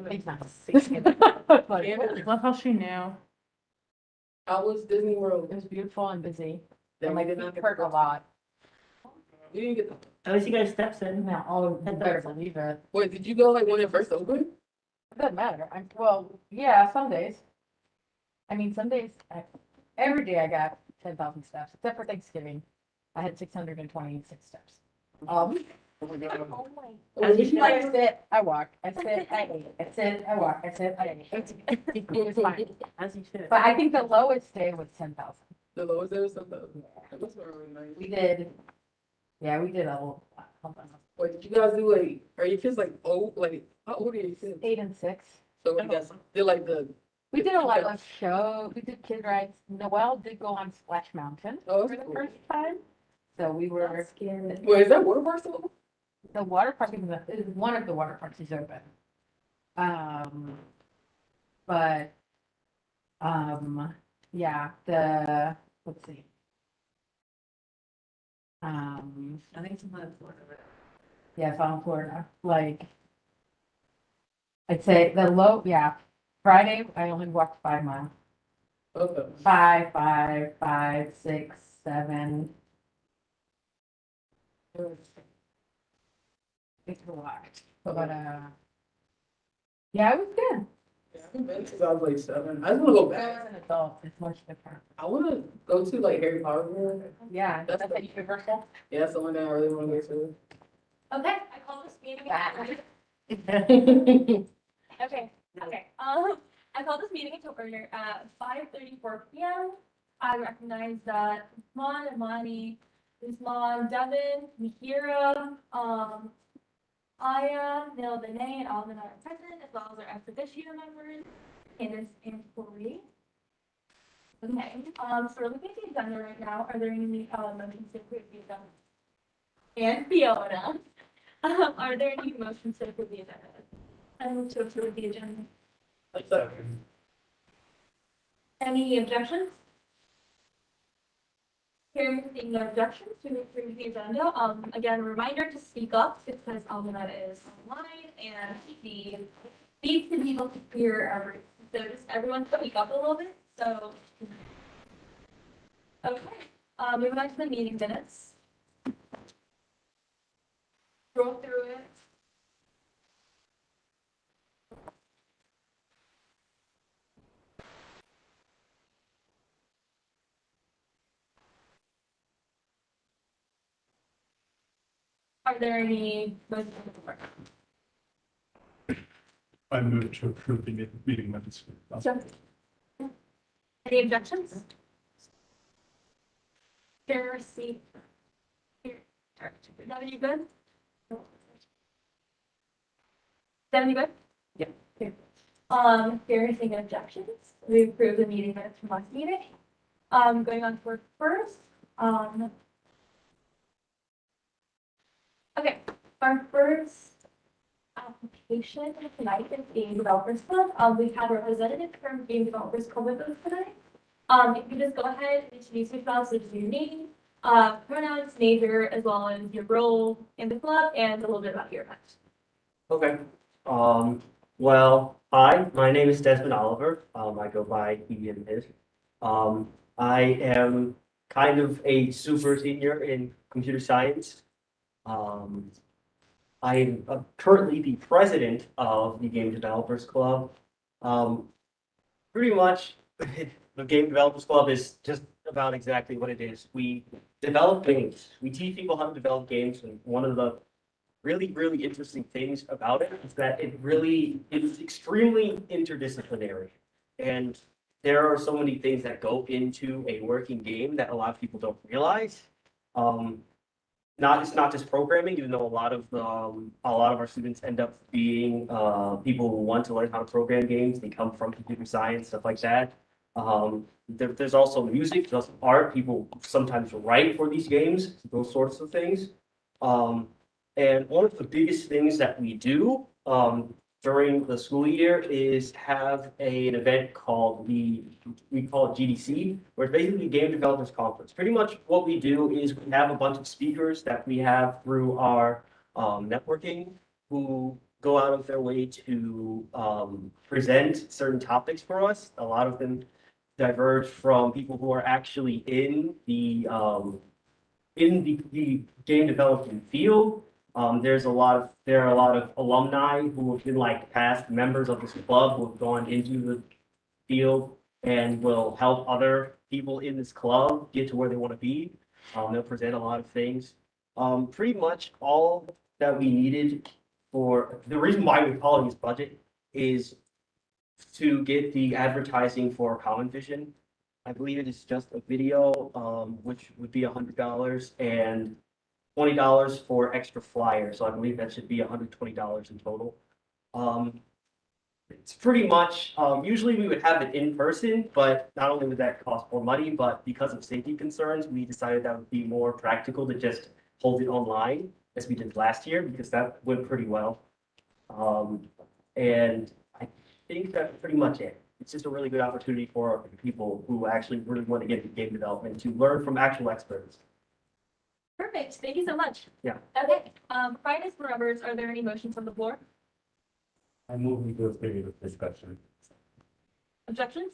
He's not. Love how she knew. How was Disney World? It was beautiful and busy. Then And we like, did we not get hurt a lot. You didn't get. At least you guys steps in. Now, oh, you better believe it. Wait, did you go like when it first opened? It doesn't matter. Well, yeah, some days. I mean, some days, every day I got 10,000 steps, except for Thanksgiving. I had 626 steps. Oh my Oh my. As you should. I sit, I walk, I sit, I eat, I sit, I walk, I sit, I eat. It was fine. As you should. But I think the lowest day was 10,000. The lowest there was something. That must have been really nice. We did, yeah, we did a little, hold on, Wait, did you guys do like, are your kids like old, like, how old are your kids? 8 and 6. So when you guys did like the, We did a lot of show, we did kid rides. Noelle did go on Splash Mountain oh, for that's the cool. first time. So we were, Wait, is that water park still open? the water park is one of the water parks is open. But, yeah, let's see. I think it's in Florida. Yeah, South Florida, like, I'd say yeah, Friday, I only walked 5 miles. Okay. 5, 6, 7. It's a lot, but, yeah, it was good. Yeah, I haven't been since I was like 7. I just wanna go As back. an adult, it's much different. I wanna go to like Harry Potter World. Yeah, that's at Universal. Yeah, that's the one that I really wanna go to. Okay, I call this meeting. Okay, okay. I called this meeting to order at 5:34 p.m. I recognize that Usman, Imani, Usman, Devin, Mihira, Aya, Nil Dene, and Alvin are present, as well as our ex officio members, Candace and Corey. Okay, so we're looking at the agenda right now. Are there any motions to approve the agenda? And Fiona. Are there any motions to approve the agenda? I move to approve the agenda. Any objections? Hearing seeing no objections to approve the agenda, again, a reminder to speak up because Almanetta is online and the needs to be able to hear every, so just everyone speak up a little bit, so. Okay, moving on to the meeting minutes. Scroll through it. Are there any motions for? I move to approve the meeting minutes. Any objections? Chair receipt. Here, Devin, you good? Devin, you good? Yep. Okay. Hearing seeing objections, we approve the meeting minutes from last meeting. Going on to our first, okay, our first application tonight is Game Developers Club. We have a representative from Game Developers Club with us tonight. If you just go ahead and introduce yourself, such as your name, pronouns, major, as well as your role in the club, and a little bit about your event. Okay. Well, hi, my name is Desmond Oliver. I go by he and his. I am kind of a super senior in computer science. I am currently the president of the Game Developers Club. Pretty much, the Game Developers Club is just about exactly what it is. We develop games. We teach people how to develop games, and one of the really, really interesting things about it is that it is extremely interdisciplinary. And there are so many things that go into a working game that a lot of people don't realize. It's not just programming, even though a lot of our students end up being people who want to learn how to program games. They come from computer science, stuff like that. There's also music, there's art. People sometimes write for these games, those sorts of things. And one of the biggest things that we do during the school year is have an event called we call it GDC, where it's basically Game Developers Conference. Pretty much what we do is we have a bunch of speakers that we have through our networking who go out of their way to present certain topics for us. A lot of them diverge from people who are actually in the game development field. There are a lot of alumni who have been like past members of this club who have gone into the field and will help other people in this club get to where they want to be. They'll present a lot of things. Pretty much all that we needed for the reason why we're calling this budget is to get the advertising for Common Vision. I believe it is just a video, which would be $100 and $20 for extra flyers. So I believe that should be $120 in total. It's pretty much, usually we would have it in person, but not only would that cost more money, but because of safety concerns, we decided that would be more practical to just hold it online as we did last year, because that went pretty well. And I think that's pretty much it. It's just a really good opportunity for people who actually really want to get into game development to learn from actual experts. Perfect, thank you so much. Yeah. Okay, finance board members, are there any motions on the floor? I move into a period of discussion. Objections?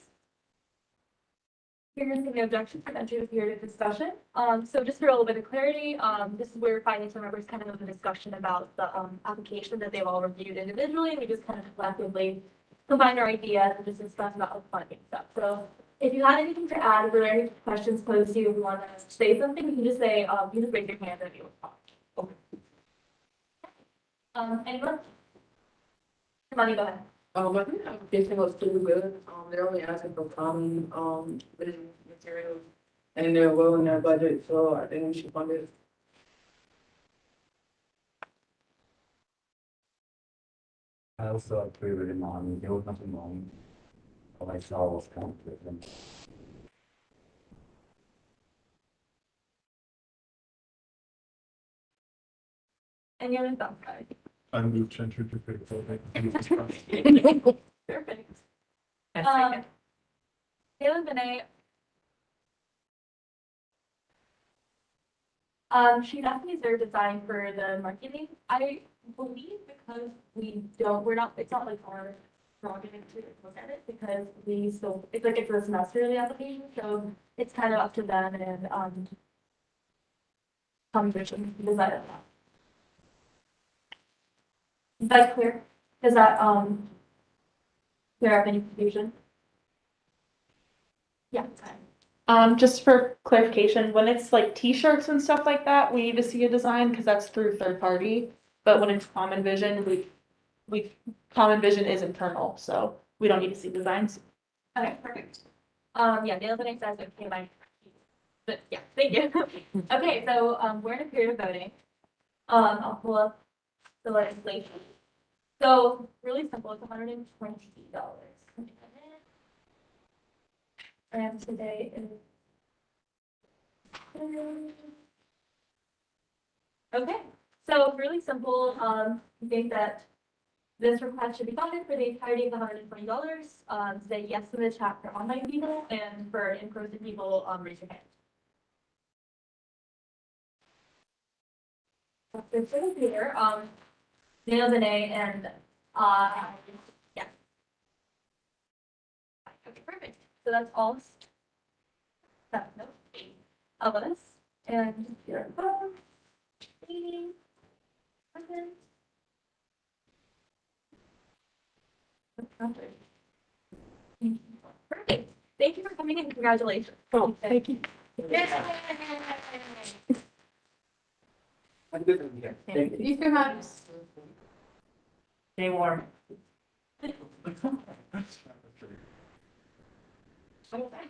Hearing no objections, I'm entering a period of discussion. So just for a little bit of clarity, this is where finance board members kind of have a discussion about the application that they've all reviewed individually. We just kind of collectively combine our ideas and just discuss about the funding stuff. So if you had anything to add, if there are any questions posed to you, if you want to say something, you can just say, you just raise your hand and you will talk. Okay. Anyone? Money, go ahead. I think the application was pretty good. They're only asking for common, vision materials, and they're well in their budget, so I think we should fund it. I also agree with him on, there was nothing wrong. All I saw was conflict. Any other thoughts, guys? I moved to enter to pick Perfect. I second. Taylor Benet. She's asking is there design for the marketing? I believe because we're not, it's not like our prerogative to look at it because we still, it's like it's a semesterly application, so it's kind of up to them and, commission to decide on that. Is that clear? Does that, clear up any confusion? Yeah. Just for clarification, when it's like t-shirts and stuff like that, we need to see a design because that's through third party. But when it's Common Vision, Common Vision is internal, so we don't need to see designs. Okay, perfect. Yeah, Dale Benet says, okay, my, but yeah, thank you. Okay, so, we're in a period of voting. I'll pull up the legislation. So, really simple, it's $120. And today is. Okay, so really simple, I think that this request should be funded for the entirety of $120. Say yes to the chat for online people and for in-person people, raise your hand. That's it here, Dale Benet and, yeah. Okay, perfect. So that's all. That, no, of us, and your phone, meeting, present. Perfect. Thank you for coming in. Congratulations. Oh, thank you. Yay. You can have. Stay warm.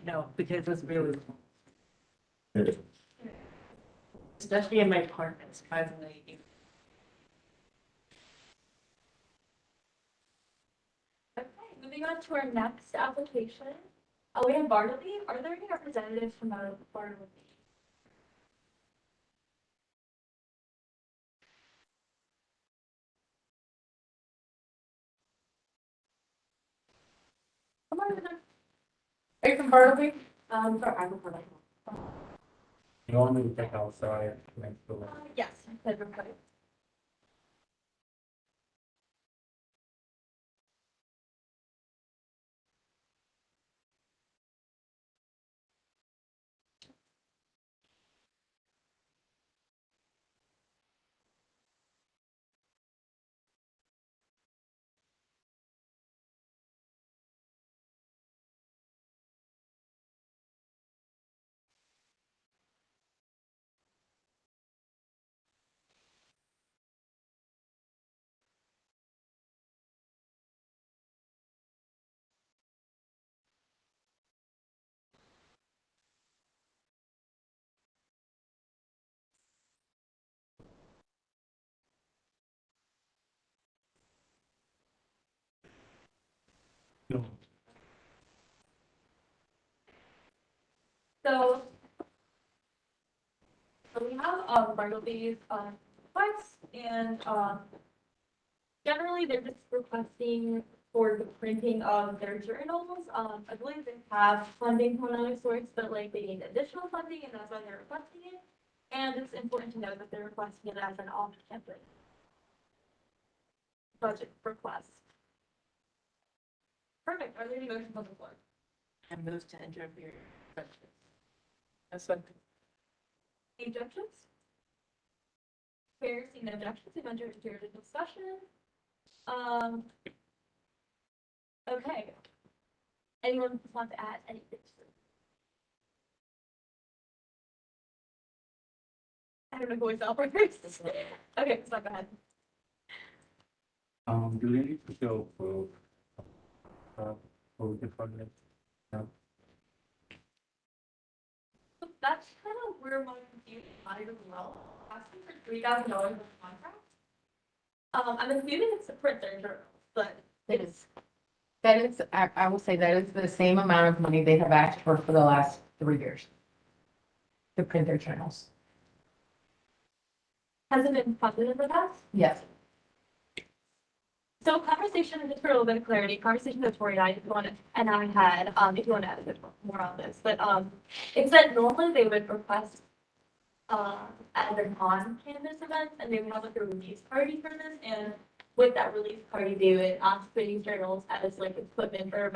No, because it's really, especially in my apartment, surprisingly. Okay, moving on to our next application. We have Bartleby. Are there any representatives from Bartleby? Come on over there. Are you from Bartleby? I'm from Bartleby. You want me to check outside next door? Yes, I said remote. No. So we have, Bartleby's, requests and, generally they're just requesting for the printing of their journals. I believe they have funding from another source, but like they need additional funding and that's why they're requesting it. And it's important to note that they're requesting it as an off-campus budget request. Perfect. Are there any motions on the floor? And moves to enter your budget. That's what. Any objections? Fair, seeing no objections, we enter into your discussion. Okay. Anyone want to add anything? I don't know who is up first. Okay, so go ahead. Do we need to go for different, So that's kind of where my confusion lies as well. Asking for $3,000 of contract. I'm assuming it's to print their journals, but It is. That is, I will say that is the same amount of money they have asked for the last 3 years. To print their journals. has it been funded in the past? Yes. So conversation, just for a little bit of clarity, conversation with Tori and I, if you want to, and I had, if you want to add a bit more on this, but, it's that normally they would request, at their on-campus events, and they would have like a release party for this, and with that release party, they would ask for these journals as like equipment or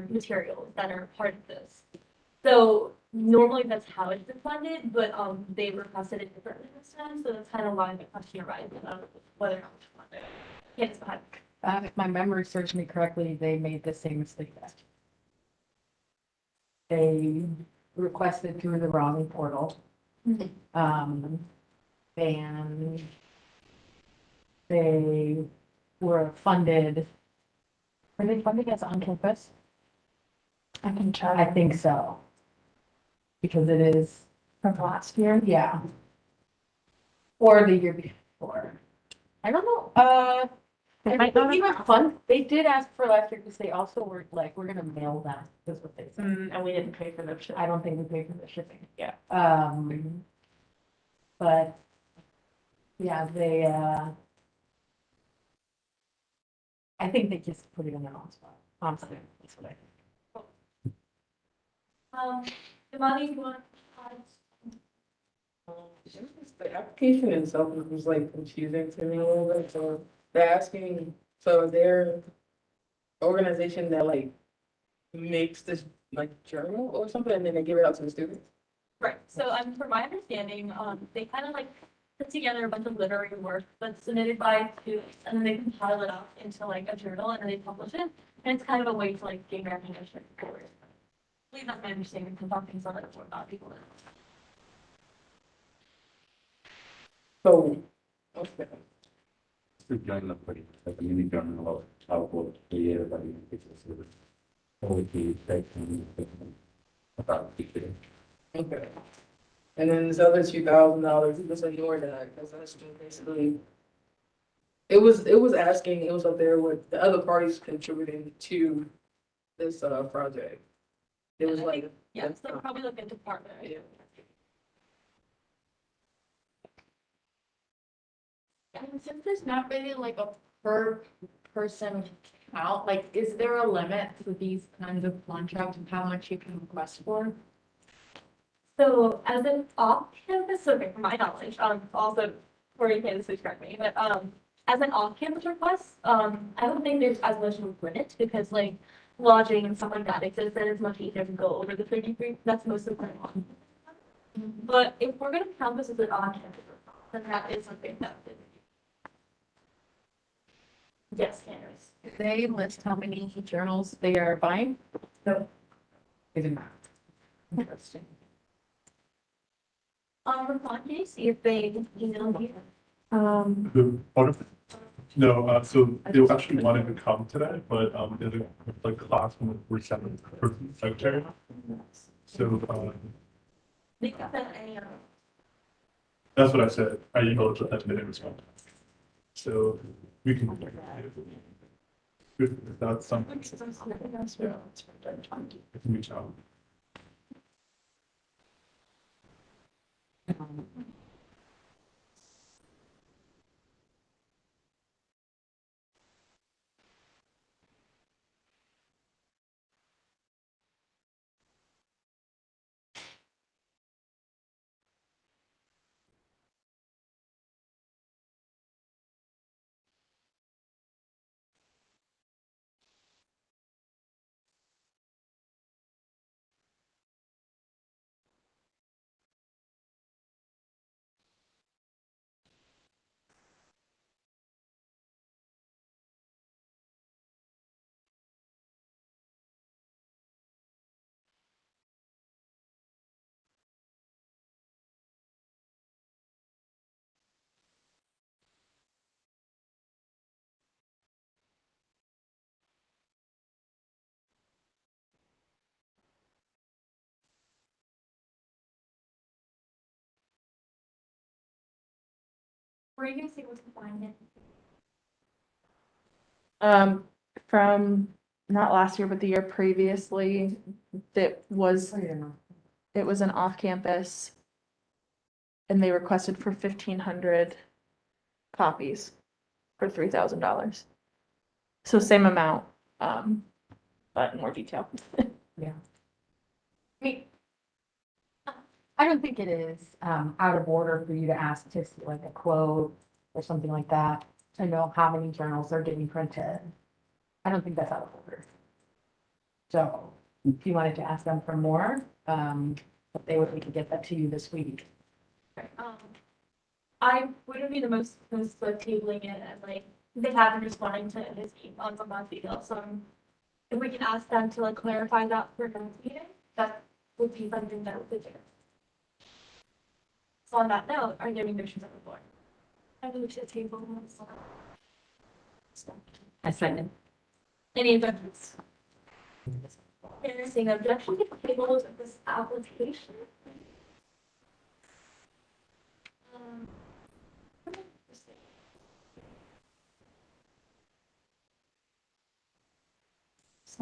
materials that are part of this. So normally that's how it's been funded, but, they requested it differently this time, so that's kind of why the question arises about whether or not to fund it. Yes, go ahead. If my memory serves me correctly, they made the same mistake last year. They requested through the wrong portal. And they were funded. Were they funded as on campus? I can check. I think so. Because it is, From last year. yeah. Or the year before. I don't know, They might not have- even fun, they did ask for last year because they also were like, we're gonna mail them, is what they said. And we didn't pay for the ship. I don't think we paid for the shipping. Yeah. But, yeah, they, I think they just put it in their own spot, honestly, that's what I think. Imani, you want to add? The application itself was like confusing to me a little bit, so they're asking, so they're organization that like makes this like journal or something, and then they give it out to the students? Right, so from my understanding, they kind of like put together a bunch of literary work that's submitted by students, and then they compile it up into like a journal, and then they publish it, and it's kind of a way to like gain recognition for it. I believe that's my understanding, because I'm things on it for about people. So, okay. to join the party, like a mini journal of how good the year that you pictures of it. Or the taking about the year. Okay. And then this other $2,000, it was ignored that, because that's just basically. It was asking, it was up there with the other parties contributing to this project. It was I like. think, yeah, so they'll probably look into partner. Yeah. And since there's not really like a per person count, like, is there a limit to these kinds of contracts and how much you can request for? So as an off-campus, okay, from my knowledge, also, Tori can please correct me, but, as an off-campus request, I don't think there's as much of a limit, because like lodging and stuff like that exists, and it's much easier to go over the 33, that's most of the time. But if we're gonna count this as an on-campus request, then that is something that. Yes, Candace. Do they list how many journals they are buying? No. They do not. Interesting. Ron, can you see if they email you? The, part of, no, so they actually wanted to come today, but, the, like, class were sent for the secretary. So, They got that any, that's what I said. I emailed it, that minute respond. So we can. If that's something, Yeah. I can reach out. Were you guys able to find it? From not last year, but the year previously, it was, I don't know. it was an off-campus. And they requested for 1,500 copies for $3,000. So same amount, but more detail. I don't think it is, out of order for you to ask to see like a quote or something like that, to know how many journals are getting printed. I don't think that's out of order. So if you wanted to ask them for more, but we could get that to you this week. I wouldn't be the most like tabling it and like, they haven't responding to his on the month email, so if we can ask them to like clarify that for next meeting, that would be something that would do. So on that note, are there any motions on the floor? I move to table. I second. Any objections? Seeing objection to tables of this application.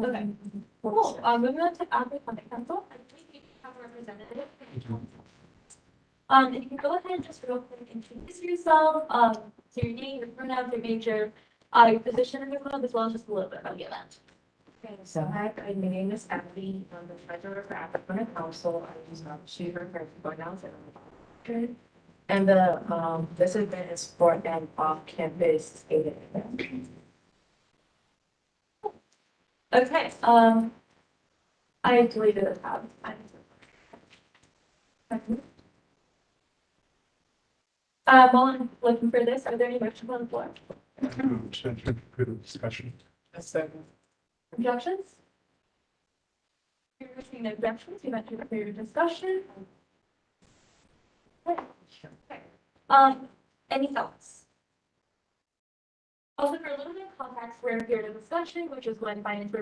Okay, cool. Moving on to applicant council. I think we have a representative. If you can go ahead and just real quick introduce yourself, so your name, your pronouns, your major, your position in the club, as well as just a little bit about the event. Okay, so hi, my name is Emily. I'm the treasurer for African Council. I use Shiva for pronouns and and this event is for an off-campus skating event. Okay, I deleted the tab. While I'm looking for this, are there any motions on the floor? For the discussion. A second. Objections? You're seeing no objections, you mentioned for your discussion. Okay. Any thoughts? Also, for a little bit of context, we're here to discussion, which is when finance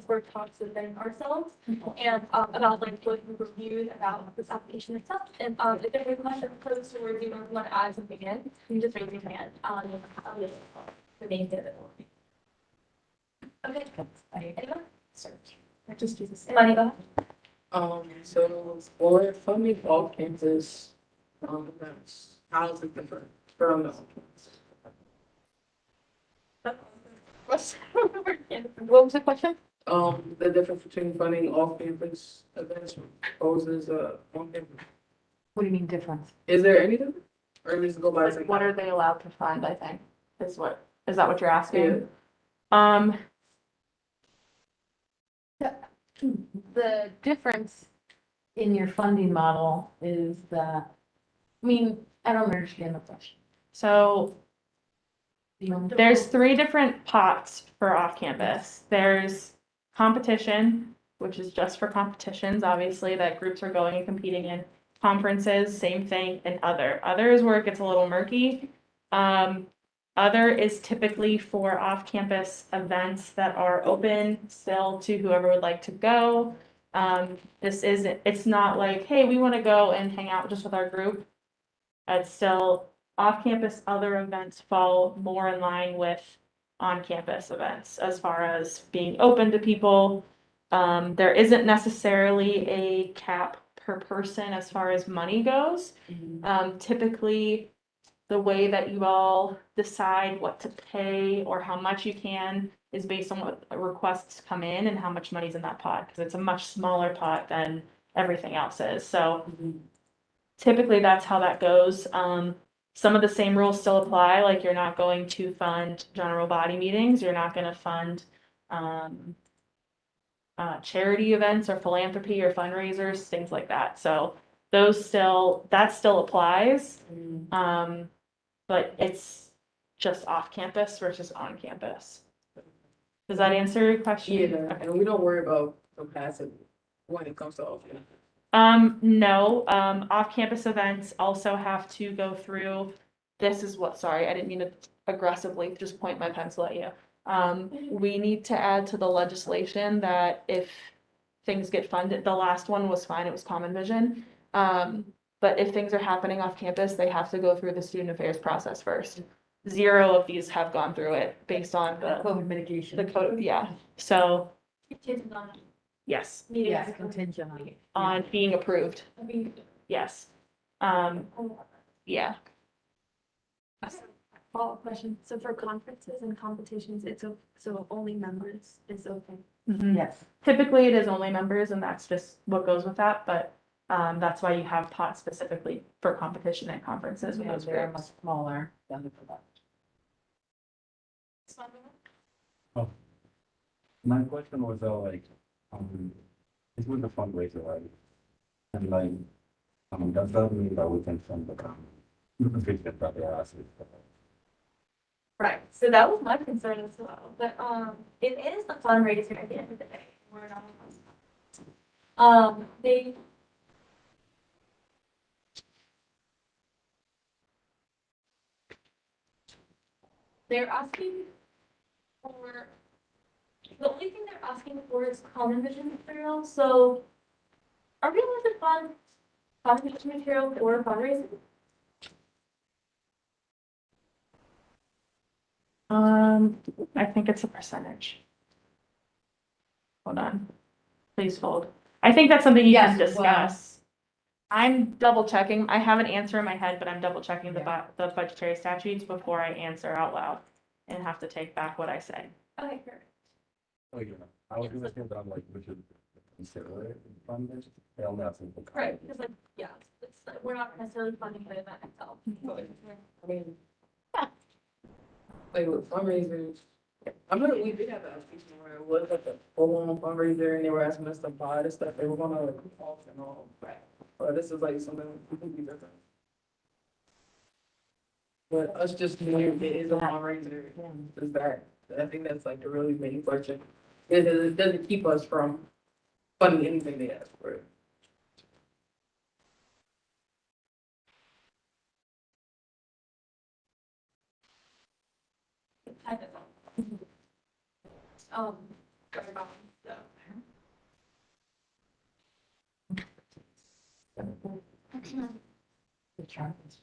work talks within ourselves and about like what we reviewed about this application itself. And if there's a question posed or you want to add something in, you can just raise your hand. The main bit. Okay. Anyone? I just do this. Money, go ahead. So for funding off campus, events, how is it different from the? What was the question? The difference between funding off campus events versus, on campus. What do you mean difference? Is there any difference? Or does it go by the same? What are they allowed to fund, I think, is that what you're asking? The difference in your funding model is that, I mean, I don't understand the question. So You know, there's 3 different pots for off-campus. There's competition, which is just for competitions, obviously, that groups are going and competing in. Conferences, same thing, and other. Other is where it gets a little murky. Other is typically for off-campus events that are open still to whoever would like to go. It's not like, hey, we want to go and hang out just with our group. It's still off-campus. Other events fall more in line with on-campus events as far as being open to people. There isn't necessarily a cap per person as far as money goes. Typically, the way that you all decide what to pay or how much you can is based on what requests come in and how much money's in that pot, because it's a much smaller pot than everything else is. So typically that's how that goes. Some of the same rules still apply, like you're not going to fund general body meetings, you're not gonna fund charity events or philanthropy or fundraisers, things like that. So that still applies. But it's just off campus versus on campus. Does that answer your question? Yeah, Okay. and we don't worry about capacity when it comes to all. No, off-campus events also have to go through, sorry, I didn't mean to aggressively just point my pencil at you. We need to add to the legislation that if things get funded, the last one was fine, it was Common Vision. But if things are happening off campus, they have to go through the student affairs process first. 0 of these have gone through it based on COVID mitigation. the code, yeah. So, Contingent on yes, meeting. Yes, contingent on it. on being approved, I mean, yes. Yeah. Follow-up question. So for conferences and competitions, so only members is okay. Yes. Typically, it is only members, and that's just what goes with that, but that's why you have pots specifically for competition and conferences with those They're groups. much smaller than the product. My question was, like, this was a fundraiser, right? And like, does that mean that we can fund the vision that they're asking for? Right, so that was my concern as well, but, it is a fundraiser at the end of the day, we're not. They're asking for, the only thing they're asking for is Common Vision material, so are we allowed to fund Common Vision material for fundraising? I think it's a percentage. Hold on, please hold. I think that's something you can Yes, well- discuss. I'm double checking, I have an answer in my head, but I'm double checking the budgetary statutes before I answer out loud and have to take back what I say. Okay, perfect. Oh, yeah, I was gonna say that, like, we should consider it funded, they're only asking for. Right, because like, yeah, it's, like, we're not necessarily funding the event itself. I mean, like with fundraisers, I remember we did have that speech where it was like a full-on fundraiser and they were asking us to buy the stuff they were gonna like off and all. But this is like something completely different. But us just knowing it is a fundraiser, is that, I think that's like the really main question. It doesn't keep us from funding anything they ask for. Kind of. Sorry about that. The chart is-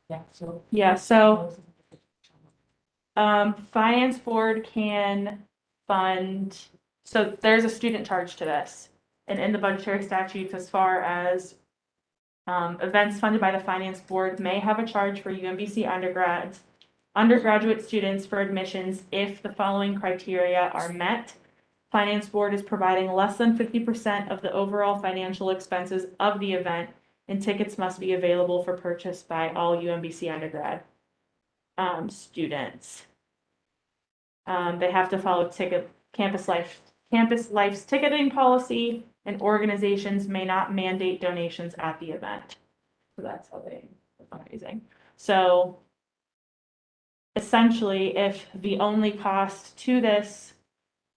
Yeah, so. Yeah, so finance board can fund, so there's a student charge to this. And in the budgetary statutes, as far as events funded by the finance board may have a charge for UMBC undergraduate students for admissions if the following criteria are met. Finance board is providing less than 50% of the overall financial expenses of the event, and tickets must be available for purchase by all UMBC undergrad students. They have to follow campus life's ticketing policy, and organizations may not mandate donations at the event. So that's how they fundraising. So essentially, if the only cost to this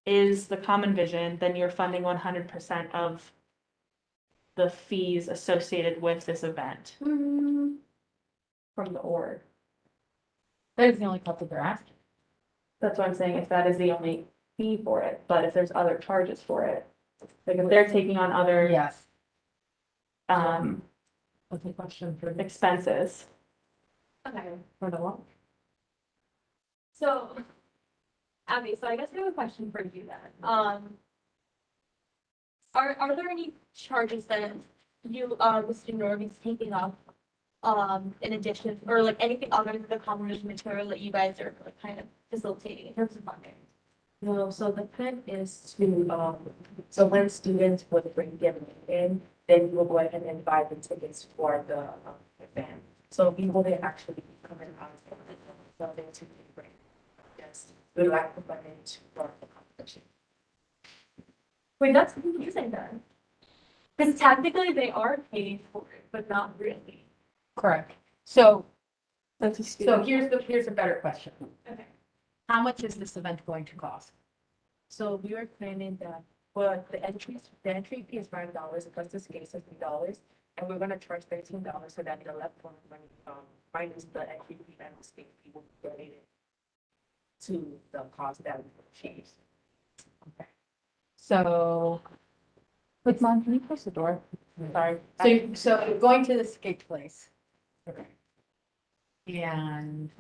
is the Common Vision, then you're funding 100% of the fees associated with this event from the org. That is the only cost that they're asking. That's what I'm saying, if that is the only fee for it, but if there's other charges for it, like if they're taking on other Yes. What's the question for the expenses. Okay, for the what? So, Abby, so I guess I have a question for you then. Are there any charges that you, the student org is taking up, in addition, or like anything other than the combination material that you guys are like kind of facilitating in terms of funding? No, so the plan is to, so when students would bring their name in, then we will go ahead and buy the tickets for the event. So we will actually be coming out of the building to bring. Yes, we like the money to work the competition. Wait, that's confusing then. Because technically they are paying for it, but not really. Correct. So, That's a so student. here's a better question. Okay. How much is this event going to cost? So we were planning that, well, the entry fee is $5, plus the skates is $3, and we're gonna charge $13 so that the left one money, minus the entry fee and the skate fee will be donated to the cost that we achieved. Okay. So, wait, Mom, can you close the door? Sorry. So you're going to the skate place. Okay. And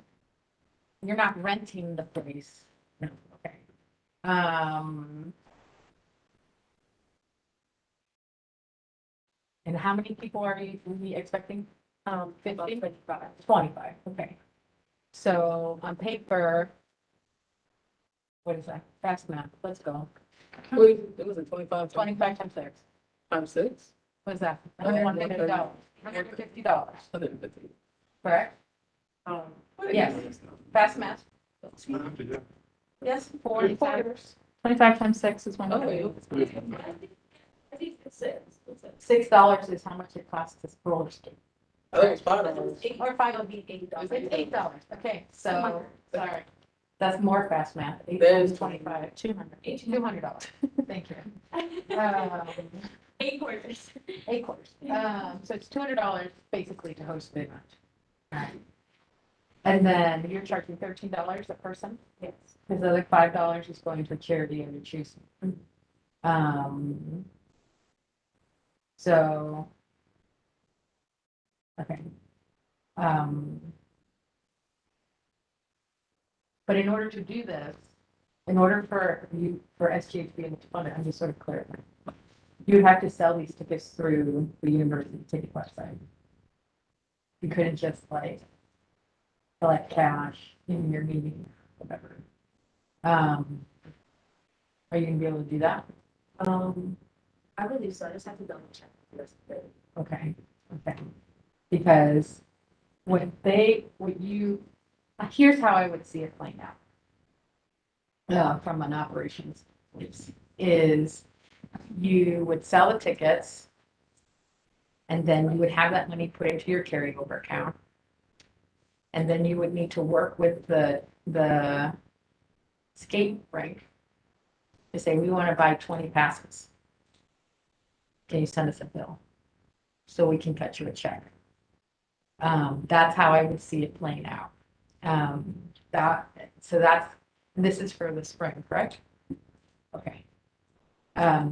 you're not renting the place? No, okay. And how many people are you expecting? 50? 25, okay. So on paper, what is that? Fast math, let's go. Wait, it was a 25 25 times 6. times 6? What is that? Oh, $150. $150, $150. correct? Yes, fast math. Yeah. Yes, 45. 25 times 6 is one. Oh, wait. I think it's six. $6 is how much it costs to roller skate. Oh, it's $5. Or $5 would be $8. It's $8, okay, so, sorry. That's more fast math. 8 There's- times 25, $200. Thank you. 8 quarters. 8 quarters. So it's $200 basically to host the event. Alright. And then you're charging $13 a person? Yes. Because the other $5 is going to a charity of your choosing. So. Okay. But in order to do this, in order for you, for SGA to be able to fund it, I'm just sort of clarifying. You would have to sell these tickets through the university ticket website. You couldn't just like collect cash in your meeting, whatever. Are you gonna be able to do that? I believe so, I just have to double check. Okay, okay. Because here's how I would see it playing out. From an operations is you would sell the tickets and then you would have that money put into your carryover account. And then you would need to work with the skate rink to say, we want to buy 20 passes. Can you send us a bill? So we can cut you a check. That's how I would see it playing out. This is for the spring, correct? Okay.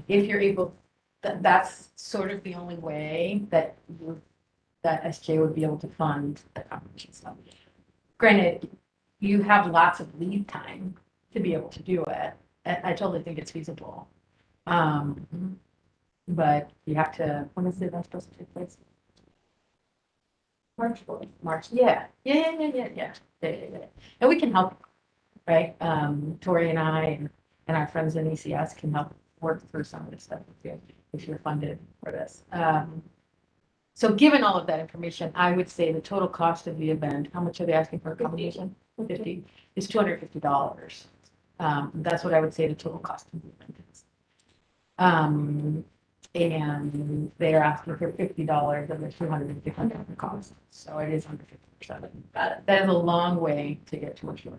If you're able, that's sort of the only way that SJ would be able to fund the competition stuff. Granted, you have lots of lead time to be able to do it. I totally think it's feasible. But you have to, when is the event supposed to take place? March 4th. March, yeah. And we can help, right? Tori and I and our friends in ECS can help work through some of this stuff with you if you're funded for this. So given all of that information, I would say the total cost of the event, how much are they asking for a combination? 50 is $250. That's what I would say the total cost of the event is. And they're asking for $50 of the $250 cost. So it is under 50%. That is a long way to get to what you're.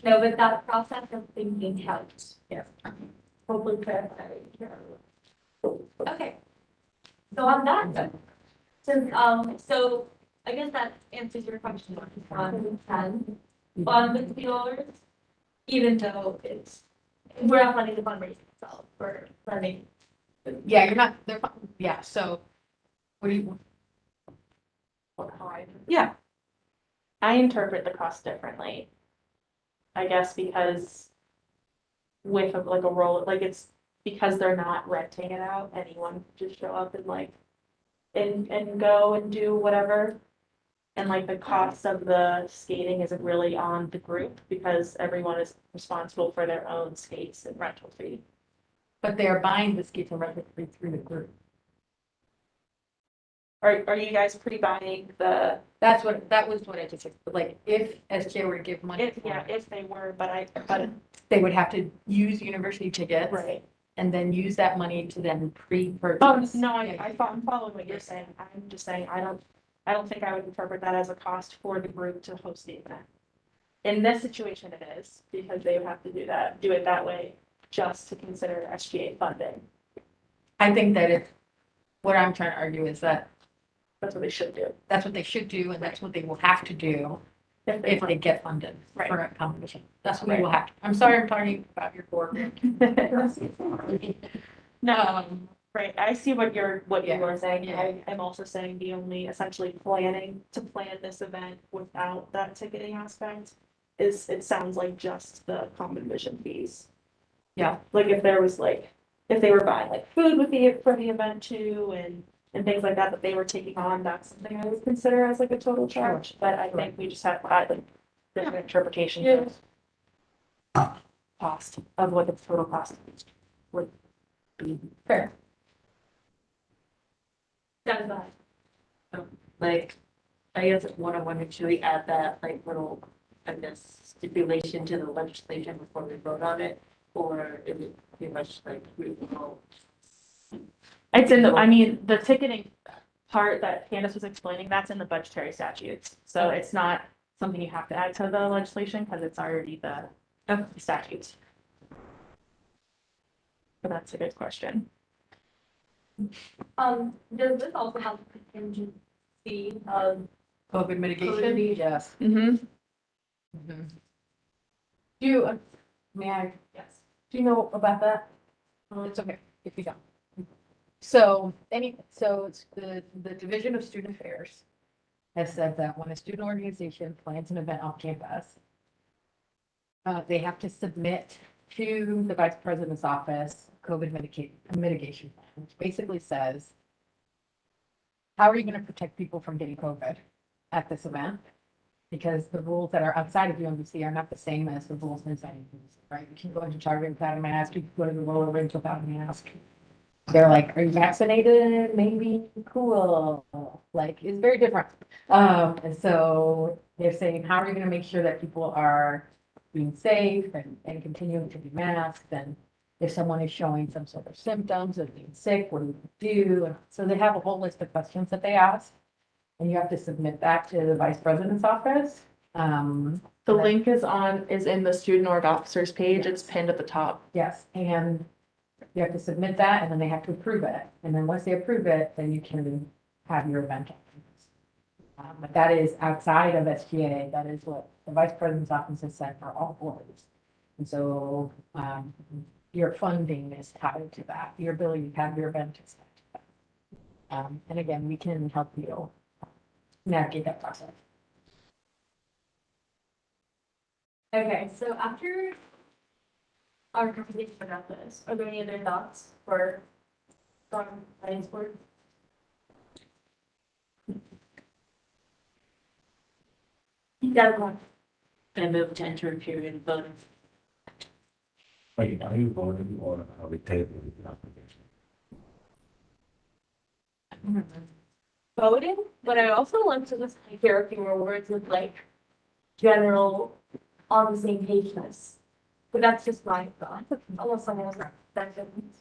No, but that process of thinking helps. Yes. Hopefully clarify. Okay. So on that, then, since, so I guess that answers your question on 10, on $50, even though we're not funding the fundraising itself, we're funding. Yeah, you're not, yeah, so what do you? Yeah. I interpret the cost differently. I guess because with like a roll, like it's because they're not renting it out, anyone can just show up and like and go and do whatever. And like the cost of the skating isn't really on the group because everyone is responsible for their own skates and rental fee. But they are buying the skates and rental free through the group. Are you guys pre-buying the, That was what I just said, like, if SJ were to give money. if, for yeah, it, if they were, but, They would have to use university tickets. right. And then use that money to then pre-purchase. Oh, no, I'm following what you're saying. I'm just saying, I don't think I would interpret that as a cost for the group to host the event. In this situation, it is, because they would have to do it that way, just to consider SGA funding. I think that what I'm trying to argue is that That's what they should do. that's what they should do, and that's what they will have to do if they get funded Right. for a competition. That's what we will have to. I'm sorry, I'm talking about your board. No, right, I see what you Yeah. were saying. Yeah. I'm also saying the only essentially planning to plan this event without that ticketing aspect is, it sounds like just the common vision fees. Yeah. Like if there was like, if they were buying like food for the event too and things like that they were taking on, that's something I would consider as like a total charge, but I think we just have like different interpretations of cost of what the total cost would be. Fair. That's fine. Like, I guess what I wanted, should we add that like little, I guess, stipulation to the legislation before we vote on it? Or is it pretty much like we will? It's in the, I mean, the ticketing part that Candace was explaining, that's in the budgetary statutes. So it's not something you have to add to the legislation because it's already the statutes. But that's a good question. Does this also have a contingency of, COVID mitigation? COVID. Yes. Mm-hmm. Do you, may I? yes, Do you know about that? It's okay if you don't. So it's the Division of Student Affairs has said that when a student organization plans an event off campus, they have to submit to the vice president's office COVID mitigation plan, which basically says, how are you going to protect people from getting COVID at this event? Because the rules that are outside of UMBC are not the same as the rules inside of UMBC, right? You can go into Target without a mask, you can go to the lower range without a mask. They're like, are you vaccinated? Maybe, cool. Like, it's very different. And so they're saying, how are you gonna make sure that people are being safe and continuing to be masked? And if someone is showing some sort of symptoms of being sick, what do you do? And so they have a whole list of questions that they ask. And you have to submit that to the vice president's office. The link is in the student org officers page. It's pinned at the top. Yes, and you have to submit that and then they have to approve it. And then once they approve it, then you can have your event. But that is outside of SGA. That is what the vice president's office has said for all boards. And so, your funding is tied to that. Your ability to have your event is tied to that. And again, we can help you navigate that process. okay, so after our conversation about this, are there any other thoughts for finance board? Yeah, go on. And move to enter a period of voting. Wait, are you voting or are we tabling the application? Voting, but I also want to just hear a few more words with like general on the same pageness. But that's just my thought, unless someone else that doesn't.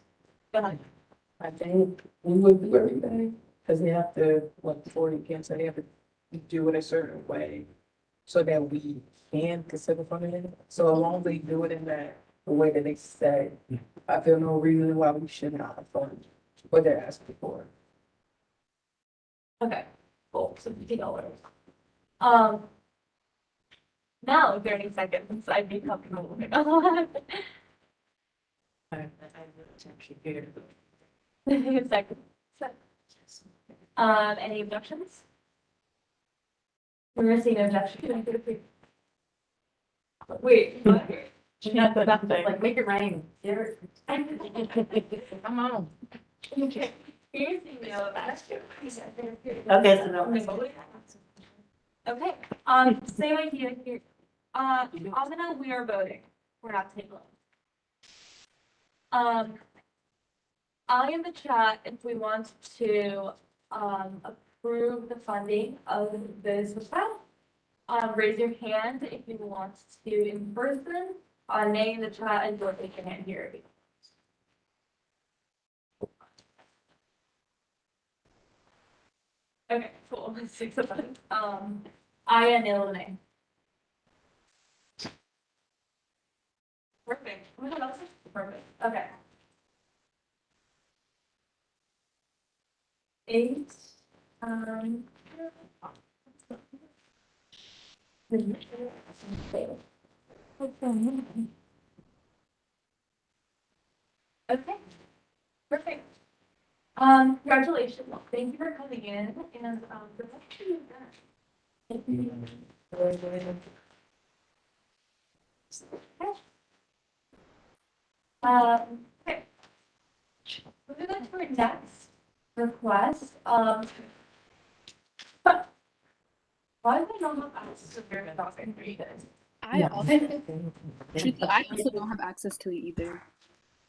Go ahead. I think we would do everything, because they have to, like, before you can say they have to do it a certain way. So that we can consider funding it. So as long as they do it in the way that they say, I feel no reason why we should not fund what they're asking for. Okay, cool, so $50. Now, in 30 seconds, I'd be comfortable moving on. I move to enter a period of voting. Second. Any objections? We're missing an objection. Wait, what? Yeah, but nothing. Like, make it rain. Here. Come on. Okay. Seriously, no, that's true. Okay, so no. Okay, same idea here. Amina, we are voting. We're not tabling. I in the chat, if we want to, approve the funding of this request, raise your hand if you want to in person, nay in the chat and Dorothy can't hear you. Okay, cool. 6 of us. I and Ilene. Perfect. Oh my God, that's perfect. Okay. 8. Okay, perfect. Congratulations. Thank you for coming in and, for what you've done. Okay. Moving on to our next request, why do I not have access to Pyramid Talking for you guys? I also, truthfully, I also don't have access to it either.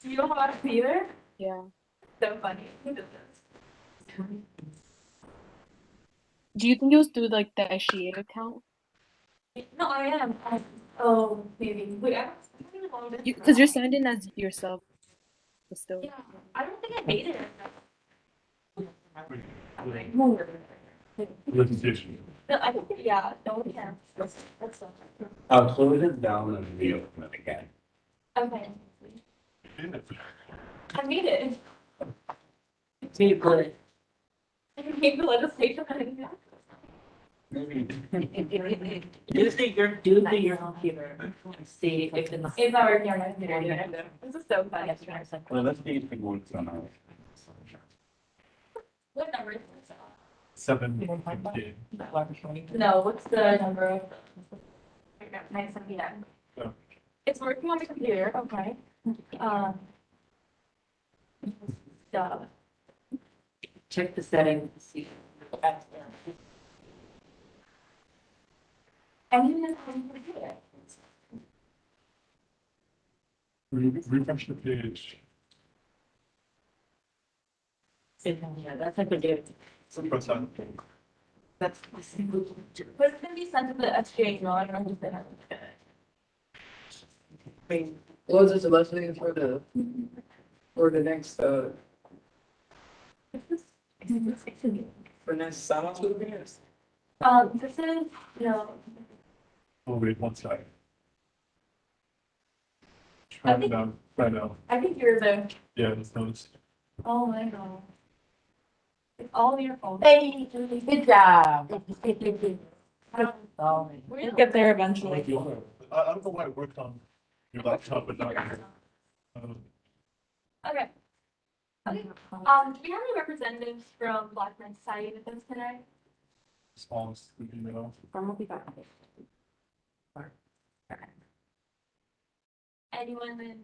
You don't have access either? Yeah. So funny. Who did this? Do you think it was through like the SGA account? No, I am. Oh, maybe. Wait, I don't even know this. Because you're signed in as yourself, but still. Yeah, I don't think I made it. Presentation. No, I think, yeah, no one can. That's so. I'll close it down and reopen it again. Okay. I made it. Can you put it? I made the legislation. Maybe. Do your computer. See if it's. It's not working on my computer. This is so funny. Well, let's see if it works on our. What number is this? 7:15. No, what's the number of? 979. Oh. It's working on the computer, okay. Um. Duh. Check the settings. See. I didn't know how to do it. Refresh the page. Yeah, that's like a good. Press on. That's. But it's gonna be sent to the SJ email, I don't know who's gonna. What was this lesson for the next, for next summer school years? This is, no, Oh, wait, one second. Trying it out right now. I think you're the, Yeah, that's noticed. oh my God. It's all your fault. Hey, good job. Oh. We'll get there eventually. I don't know why it worked on your laptop, but not here. Okay. Okay, do we have any representatives from Blackburn Society with us today? Smallest, you know. Will be back. Anyone in?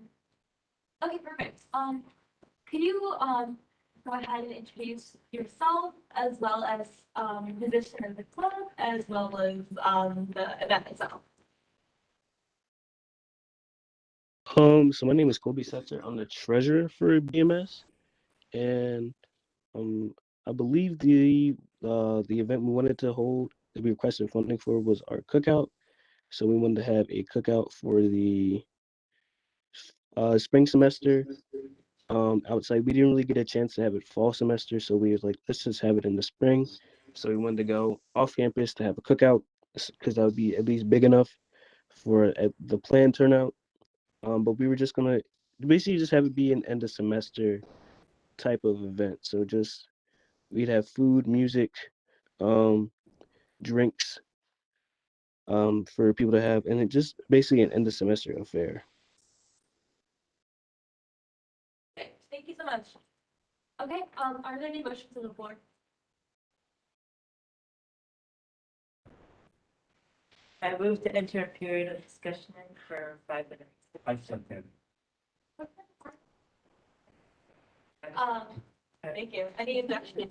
Okay, perfect. Could you, go ahead and introduce yourself as well as, your position in the club, as well as, the event itself? So my name is Kobe Setzer. I'm the treasurer for BMS, and I believe the event we wanted to hold that we requested funding for was our cookout. So we wanted to have a cookout for the spring semester outside. We didn't really get a chance to have it fall semester, so we was like, let's just have it in the spring. So we wanted to go off campus to have a cookout because that would be at least big enough for the planned turnout. But we were just gonna basically just have it be an end of semester type of event. So just we'd have food, music, drinks, for people to have, and it just basically an end of semester affair. Okay, thank you so much. Okay, are there any motions on the floor? I moved to enter a period of discussion for 5 minutes. I second. Thank you. Any objections?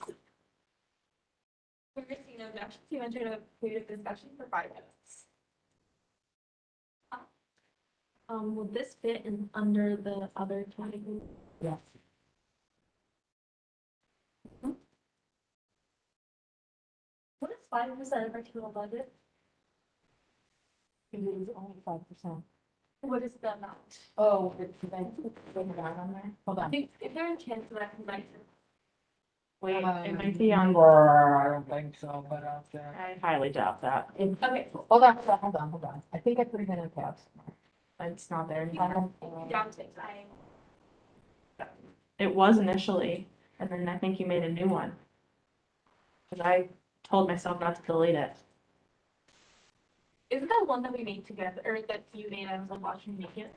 We're seeing no objections. You entered a period of discussion for 5 minutes. Would this fit in under the other category? Yes. What is 5% of our total budget? It is only 5%. What is the amount? Oh, it's been down on there. Hold on. Is there a chance that I can like? Wait, it Um, might be on, I don't think so, but I highly doubt that. Okay, Hold on, hold on. I think I put it in a tabs. It's not there. down to It was initially, and then I think you made a new one. Cause I told myself not to delete it. Isn't that one that we made together, or that you made, I was like watching you make it?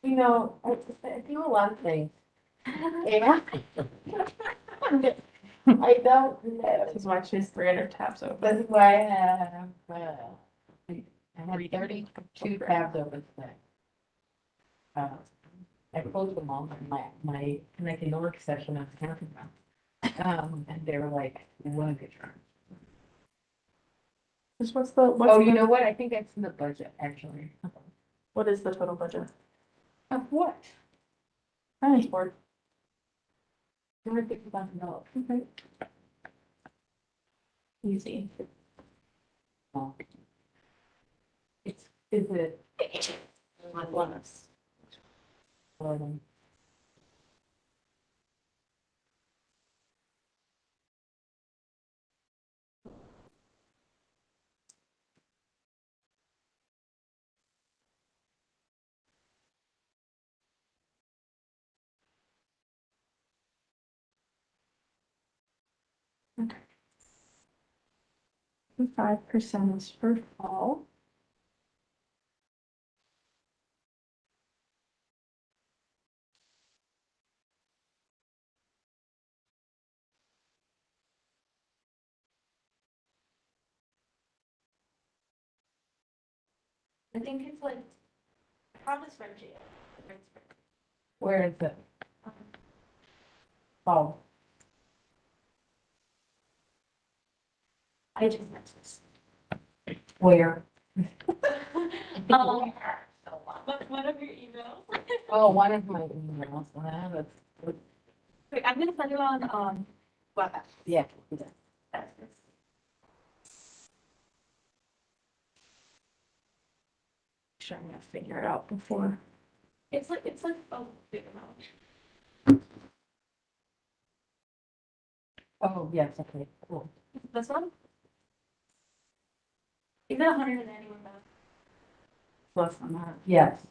You know, I do a lot of things. Yeah. I don't know. This is why she has 300 tabs open. That's why I have, I have 32 tabs open today. I closed them all in my connecting work session I was counting them. And they were like, what a good try. Just what's the, Oh, you know what? I think that's in the budget, actually. what is the total budget? Of what? Finance board. $250,000. Okay. Easy. Oh. Is it? Less. um, Okay. 5% is for fall. I think it's like, I have a spreadsheet. Where is it? Oh, I just meant this. where? One of your emails. Oh, one of my emails. That's, Wait, I'm gonna send it on, WebEx. yeah. Sure, I'm gonna figure it out before. It's like a big amount. Oh, yes, okay, cool. This one? Is it 191 though? Plus on that. Yes.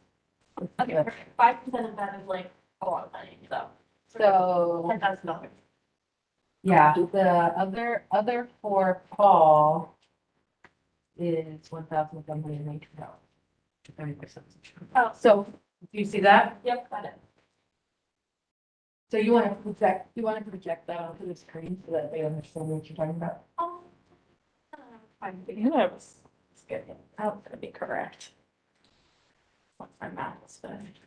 Okay, perfect. 5% of that is like a lot of money, so. So, $10,000. yeah, the other for Paul is $1,119. 30%. Oh, So, do you see that? yep, got it. So you want to project that onto the screen so that they understand what you're talking about? Fine. Yeah, I was getting, I was gonna be correct. Once my math is finished.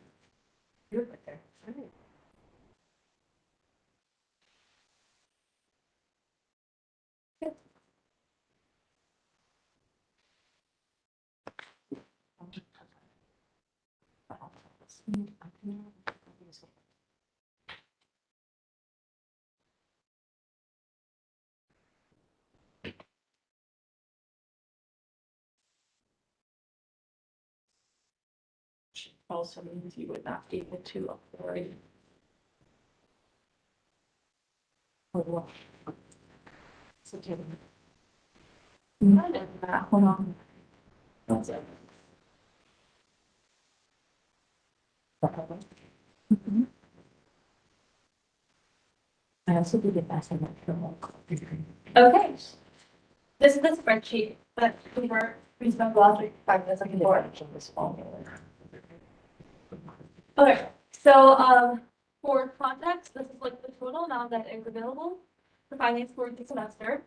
You're right there. Also means you would not be able to afford. Hold on. That's it. I also did it last time. Okay. This is the spreadsheet that we spent the last 5 minutes looking for. Okay, so, for context, this is like the total amount that is available for finance for the semester.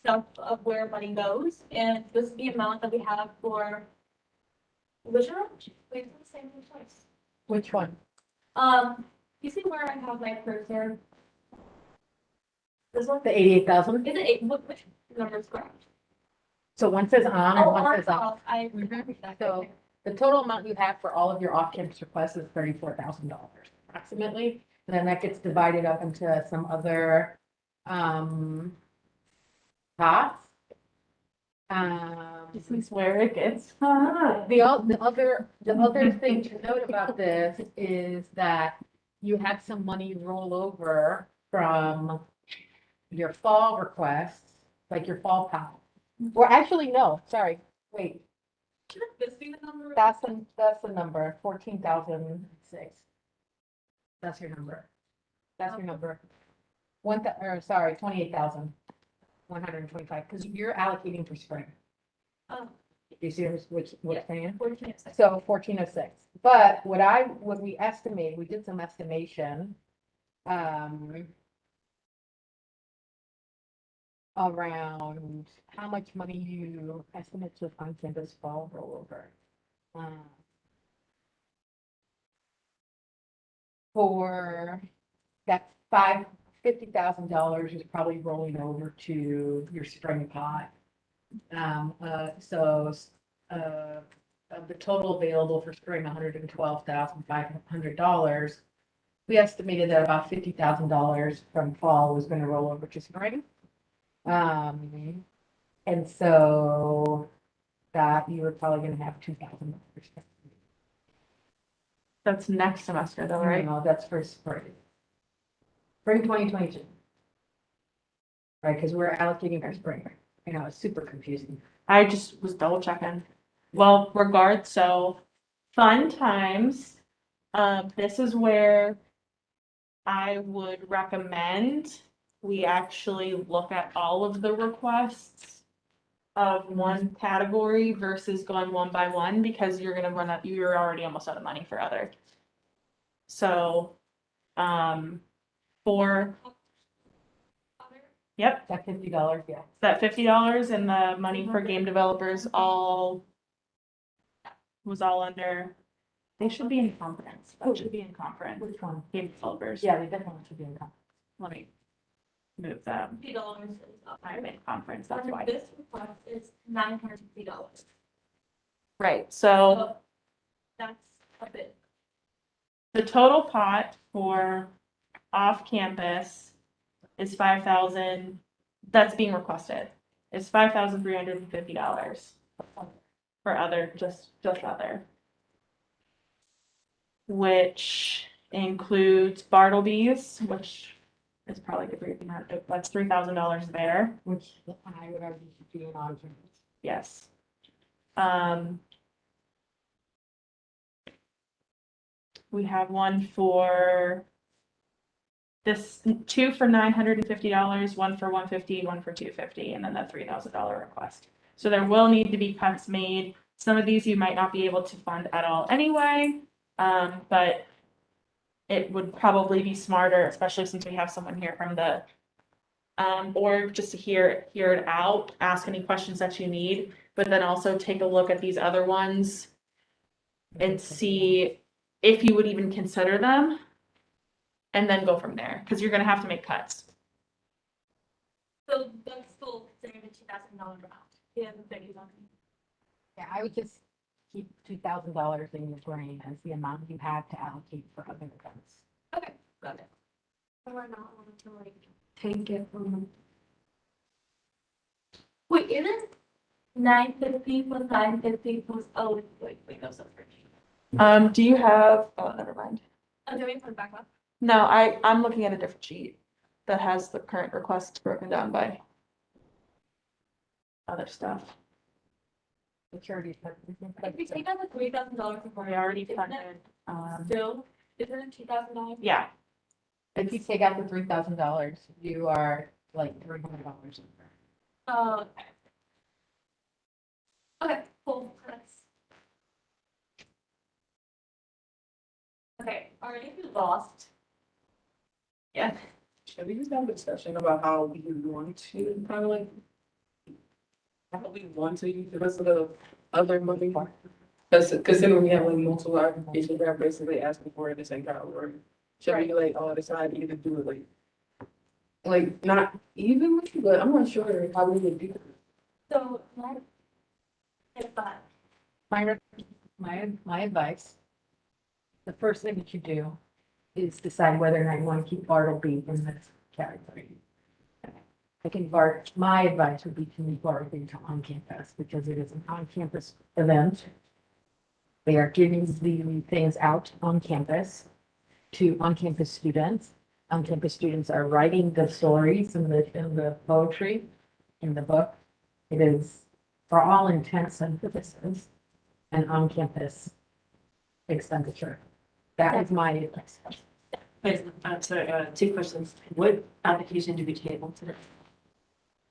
stuff of where money goes, and this is the amount that we have for. Which one? Wait, it's the same twice. Which one? You see where I have my cursor? This one? The 88,000? Is it eight, which number is correct? So one says on and one says off. I. So the total amount you have for all of your off-campus requests is $34,000 approximately. And then that gets divided up into some other, pots. This is where it gets. The other thing to note about this is that you had some money roll over from your fall requests, like your fall pal. Or actually, no, sorry, wait, Shouldn't this be the number? that's the number, 14,006. That's your number. That's your number. 28,125, because you're allocating for spring. Oh. You see what's saying? 14. So 1406, but what we estimate, we did some estimation. Around how much money you estimate to on campus fall rollover. For that $50,000 is probably rolling over to your spring pot. Of the total available for spring, $112,500. We estimated that about $50,000 from fall was going to roll over to spring. And so that you were probably going to have $2,000. That's next semester though, right? No, that's for spring. Spring 2022. Right, because we're allocating for spring. I know, it's super confusing. I just was double checking. Well, so fun times. This is where I would recommend we actually look at all of the requests of one category versus going one by one, because you're gonna run out, you're already almost out of money for other. So, for, yep, That $50, yeah. that $50 and the money for game developers was all under, they should be in conference. That should be in conference. Which one? Game developers. Yeah, they definitely should be in conference. Let me move them. $50 is up. I'm in conference, that's why. This request is $950. Right, so So that's a bit. the total pot for off-campus is 5,000, that's being requested, is $5,350 for other, just other. Which includes Bartleby's, which is probably good, that's $3,000 there, Which I would argue should be in on campus. yes. We have one for this, two for $950, one for $150, one for $250, and then the $3,000 request. So there will need to be cuts made. Some of these you might not be able to fund at all anyway, but it would probably be smarter, especially since we have someone here from the org, just to hear it out, ask any questions that you need, but then also take a look at these other ones and see if you would even consider them, and then go from there, because you're gonna have to make cuts. So that's still considered a $2,000 amount. Yeah, the thing is on. Yeah, I would just keep $2,000 in your brain as the amount you have to allocate for other events. Okay, got it. So we're not wanting to like take it from. Wait, isn't 950 plus 950 plus, oh, wait, no, sorry. Do you have, oh, never mind. I'm doing put it back up. No, I'm looking at a different sheet that has the current requests broken down by other stuff. Security. If we take out the $3,000 before We already isn't funded, it still, isn't it $2,000? yeah, If you take out the $3,000, you are like $300. Oh, okay. Okay, cool, that's. Okay, are any of you lost? Yeah. Should we just have a discussion about how we want to kind of like probably want to use the rest of the other money. Cause considering we have like multiple applications, they're basically asking for it at the same time, or should we like all decide to either do it like not evenly, but I'm not sure how we would do it. So, if that, My advice, the first thing that you do is decide whether or not you want to keep Bartleby in this category. I think my advice would be to move Bartleby to on campus because it is an on-campus event. They are giving the things out on campus to on-campus students. On-campus students are writing the stories and the poetry in the book. It is, for all intents and purposes, an on-campus expenditure. That is my advice. Wait, I'm sorry, 2 questions. What application did we table today?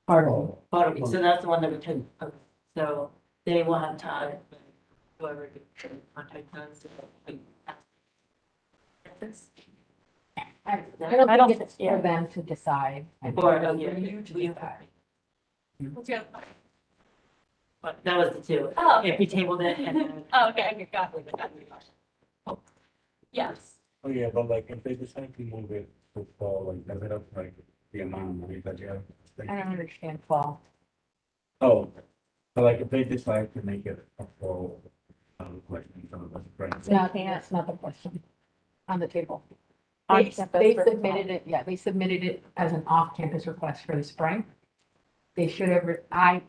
Bartleby. So that's the one that we took, okay, so they will have time, whoever could contact us. I don't think it's for them to decide. I think Or, it's oh, for yeah, you to decide. what's your, But that was the 2. oh, If we tabled it and then. oh, okay, got it. Yes. Oh, yeah, but like, if they decide to move it to fall, like, does it up, like, the amount of money that you have? I don't understand, Paul. Oh, so like, if they decide to make it a fall, question, some of us, right? No, that's not the question on the table. On They campus they for- submitted it, yeah, they submitted it as an off-campus request for the spring. They should have,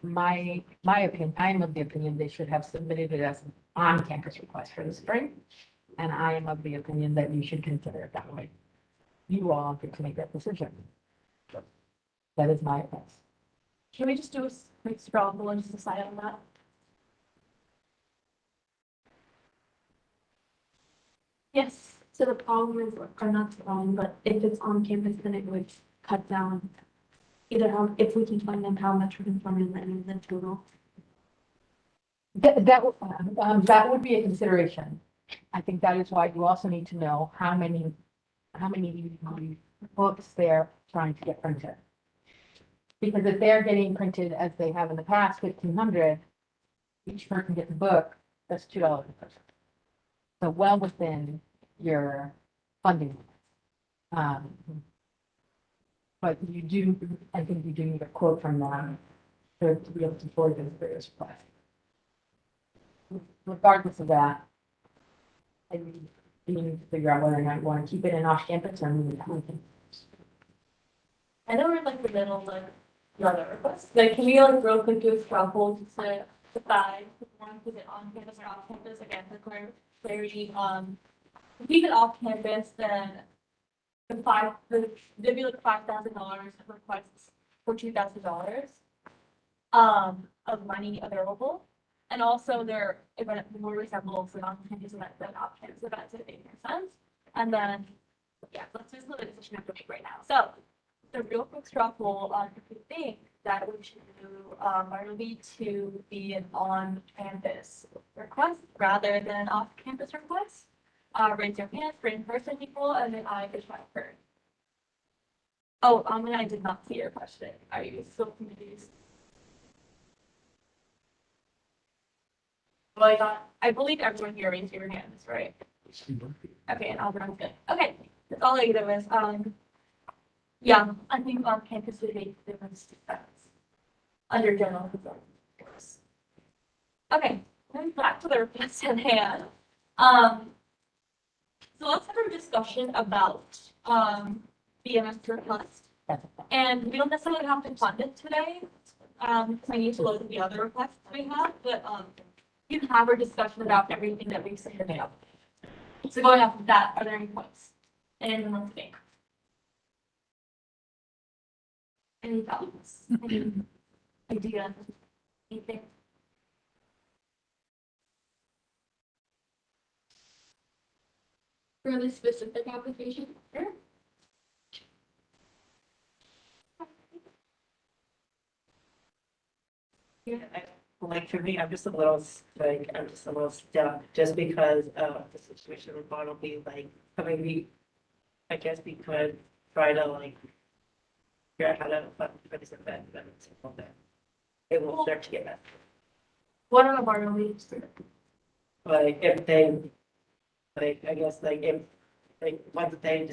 my opinion, I'm of the opinion they should have submitted it as an on-campus request for the spring. And I am of the opinion that you should consider it that way. You all get to make that decision. That is my advice. Can we just do a quick straw poll and just decide on that? Yes. So the problem is, or not the problem, but if it's on campus, then it would cut down either how, if we can find them, how much we can fund in the total. That would be a consideration. I think that is why you also need to know how many books they're trying to get printed. Because if they're getting printed as they have in the past, 1,500, each person gets a book, that's $2 a person. So well within your funding. But you do, I think you do need a quote from them to be able to afford those various requests. Regardless of that, I mean, you need to figure out whether or not you want to keep it in off campus or move it on campus. I know we're in like the middle of like the other requests. Like, can we like real quick do a straw poll to decide if we want to keep it on campus or off campus? Again, for clarity, if we keep it off campus, then there'd be like $5,000 requests for $2,000 of money available. And also their event will resemble the on-campus events and off-campus events, if it makes sense. And then, yeah, let's just look at the decision we have to make right now. So the real quick straw poll on if you think that we should do Bartleby to be an on-campus request rather than an off-campus request. Raise your hand for in-person people, and then I push my turn. Oh, and I did not see your question. Are you still confused? Well, I believe everyone here raised your hands, right? Okay, and all around good. Okay, that's all I either was, yeah, I think on campus would make the most sense. Under general control, of course. Okay, then back to the request at hand. So let's have a discussion about, BMS request. And we don't necessarily have to fund it today. I need to look at the other requests we have, but, you can have a discussion about everything that we've said today. So going off of that, are there any points? Anyone want to make? Any thoughts? Any idea? Anything? Really specific application? Sure. Yeah, like for me, I'm just a little stuck just because of the situation with Bartleby, like, I mean, I guess we could try to like figure out how to fund for this event, but it's all that. it will start to get better. What are the barter leaves? Like if they, like, I guess like if, like, once they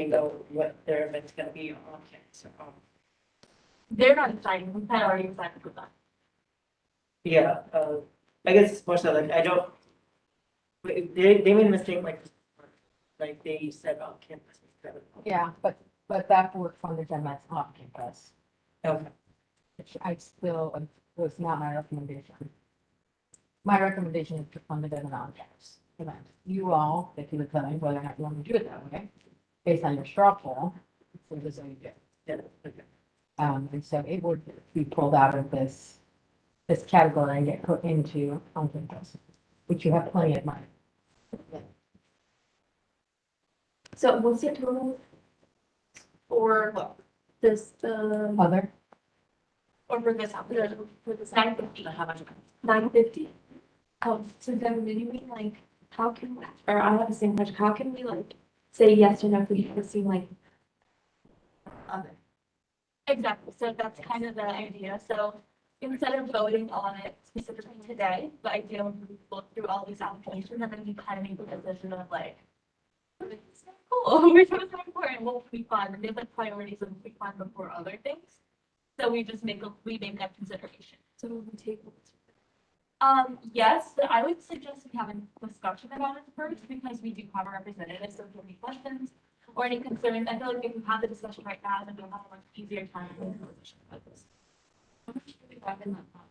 know what their event's gonna be on campus. They're not deciding, we kind of already decided with that. Yeah, I guess it's more so like, I don't, they made a mistake like they said on campus. instead of- Yeah, but that work funded them as off campus, Okay, which I still, was not my recommendation. My recommendation is to fund it as an on-campus event. You all, if you would tell me whether or not you want to do it that way, based on your straw poll, so this is what you do. yeah, okay. And so it would be pulled out of this category and get put into on-campus, which you have plenty of money. So what's the total? For this, Other, or for this, for this 950? How much? 950? So then do you mean like, how can, or I have the same question, how can we like say yes or no for you to seem like other. Exactly, so that's kind of the idea, so instead of voting on it specifically today, the idea would be to look through all these applications and then you kind of make a decision of like, which is cool, which was important, what would we fund, and there's like priorities of what we fund before other things. So we just make that consideration. so we take. Yes, but I would suggest we have a discussion about it first, because we do have a representative, so if you have any questions or any concerns, I feel like if we have the discussion right now, then we'll have a much easier time with the discussion about this. How much do we have in that pot?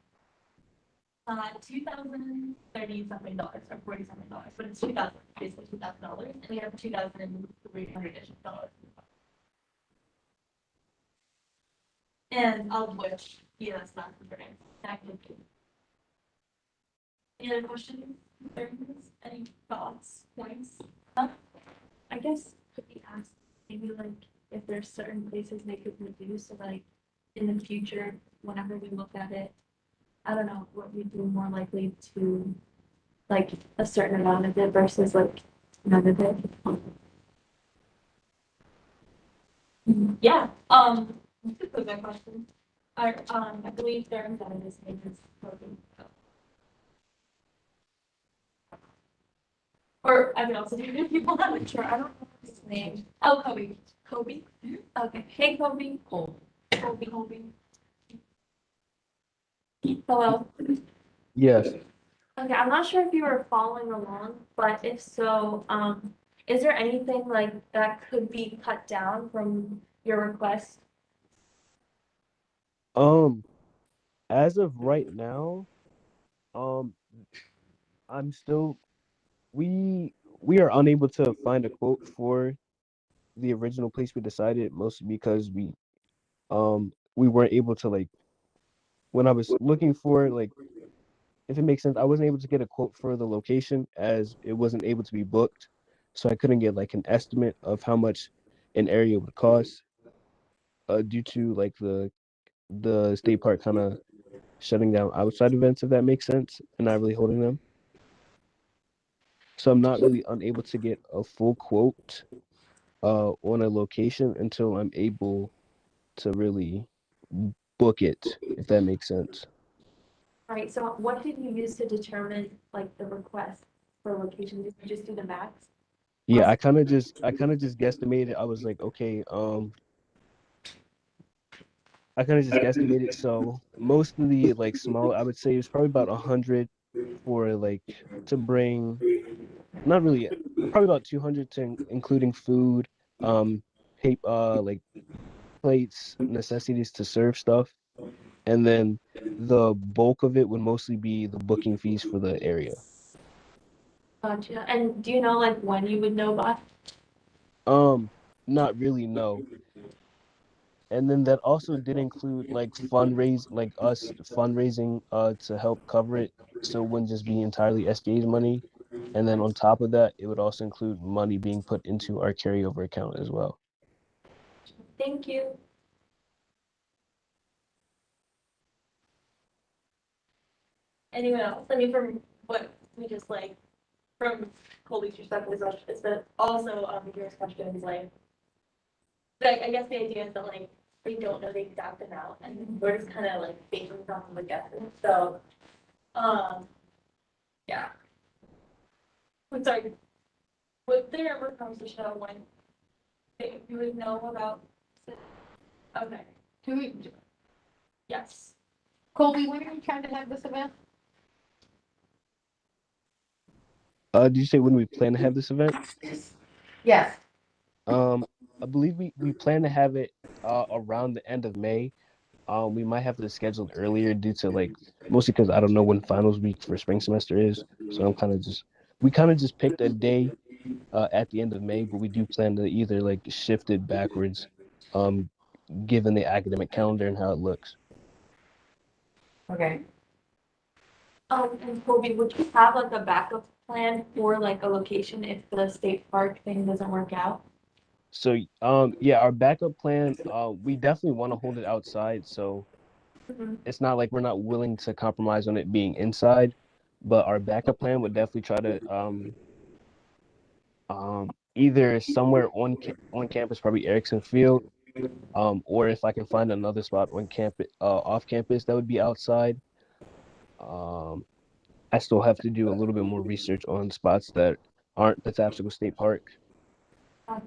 $2,030-something or $40-something, but it's basically $2,000, and we have $2,300-ish. And of which, that's not concerning, that could be. Any other questions, concerns, any thoughts, points? I guess could be asked, maybe like if there's certain places they could reduce, so like in the future, whenever we look at it, I don't know, what we'd be more likely to like a certain amount of it versus like none of it. Yeah, that's a good question. I believe their representative's name is Kobe. Or I could also do it if you want. Sure, I don't know his name. Oh, Kobe. Kobe? Okay. Hey, Kobe. Kobe. Hello. Yes. Okay, I'm not sure if you were following along, but if so, is there anything like that could be cut down from your request? As of right now, um, I'm still we are unable to find a quote for the original place we decided, mostly because we weren't able to, like, when I was looking for, like, if it makes sense, I wasn't able to get a quote for the location as it wasn't able to be booked, so I couldn't get like an estimate of how much an area would cost, due to like the state park kind of shutting down outside events, if that makes sense, and not really holding them. So I'm not really unable to get a full quote on a location until I'm able to really book it, if that makes sense. All right, so what did you use to determine like the request for location? Did you just do the max? Yeah, I kind of just guesstimated. I was like, okay, I kind of just guesstimated. So most of the like small, I would say it's probably about 100 for like to bring, not really, probably about 200 to including food, like plates, necessities to serve stuff, and then the bulk of it would mostly be the booking fees for the area. Gotcha. And do you know like when you would know by? Not really, no. And then that also did include like like us fundraising to help cover it, so it wouldn't just be entirely SJ's money. And then on top of that, it would also include money being put into our carryover account as well. Thank you. Anyone else? I mean, from what we just like, from Colby's perspective, is that also, Vera's question is like, I guess the idea is that like, we don't know the exact amount, and we're just kind of like basing off of the guesses, so, yeah. I'm sorry, was there ever a conversation on when you would know about? Okay, Do we, yes. Colby, when are you trying to have this event? Did you say when we plan to have this event? Yes. I believe we plan to have it around the end of May. We might have to schedule it earlier due to like mostly because I don't know when finals week for spring semester is. So we kind of just picked a day at the end of May, but we do plan to either like shift it backwards, um, given the academic calendar and how it looks. Okay. And Kobe, would you have like a backup plan for like a location if the state park thing doesn't work out? So yeah, our backup plan, we definitely want to hold it outside. So it's not like we're not willing to compromise on it being inside, but our backup plan would definitely try to either somewhere on campus, probably Erickson Field, or if I can find another spot on campus, off campus that would be outside. I still have to do a little bit more research on spots that aren't the Tapscott State Park.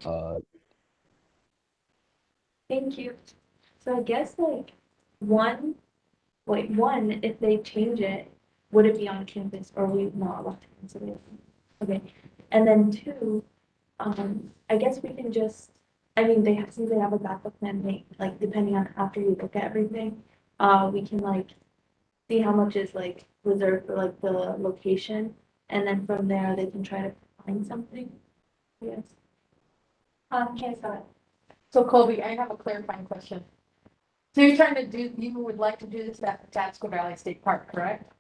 Uh, Thank you. So I guess like one, if they change it, would it be on campus or we not allowed to consider it? Okay, and then two, I guess we can just, I mean, since they have a backup plan, like depending on after you look at everything, we can like see how much is like reserved for like the location, and then from there, they can try to find something. Yes. Okay, so So Colby, I have a clarifying question. So you would like to do this at Tatsco Valley State Park, correct?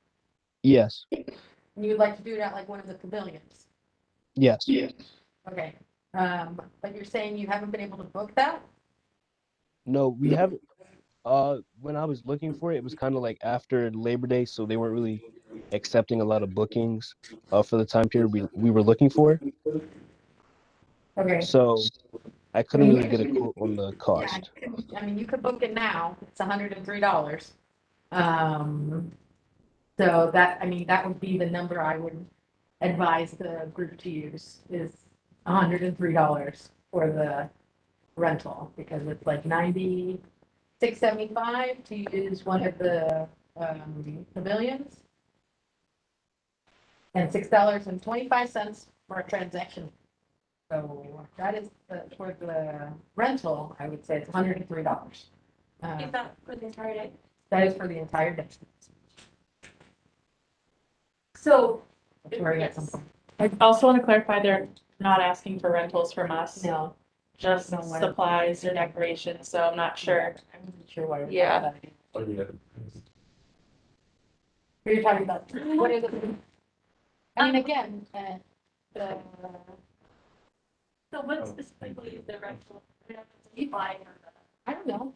yes, And you'd like to do it at like one of the pavilions? yes. Okay. But you're saying you haven't been able to book that? No, we haven't. When I was looking for it, it was kind of like after Labor Day, so they weren't really accepting a lot of bookings for the time period we were looking for. Okay. So I couldn't really get a quote on the cost. I mean, you could book it now. It's $103. So that, I mean, that would be the number I would advise the group to use is $103 for the rental because it's like $96.75 to use one of the pavilions. And $6.25 for a transaction. So that is for the rental, I would say it's $103. is that for the entire day? That is for the entire day. So. That's where I got some from. I also want to clarify, they're not asking for rentals from us, No, just No, why- supplies or decorations, so I'm not sure. I wasn't sure why. Yeah. Oh, yeah. You're talking about, what is it? I mean, again, the, So what specifically is the rental? Supply. I don't know.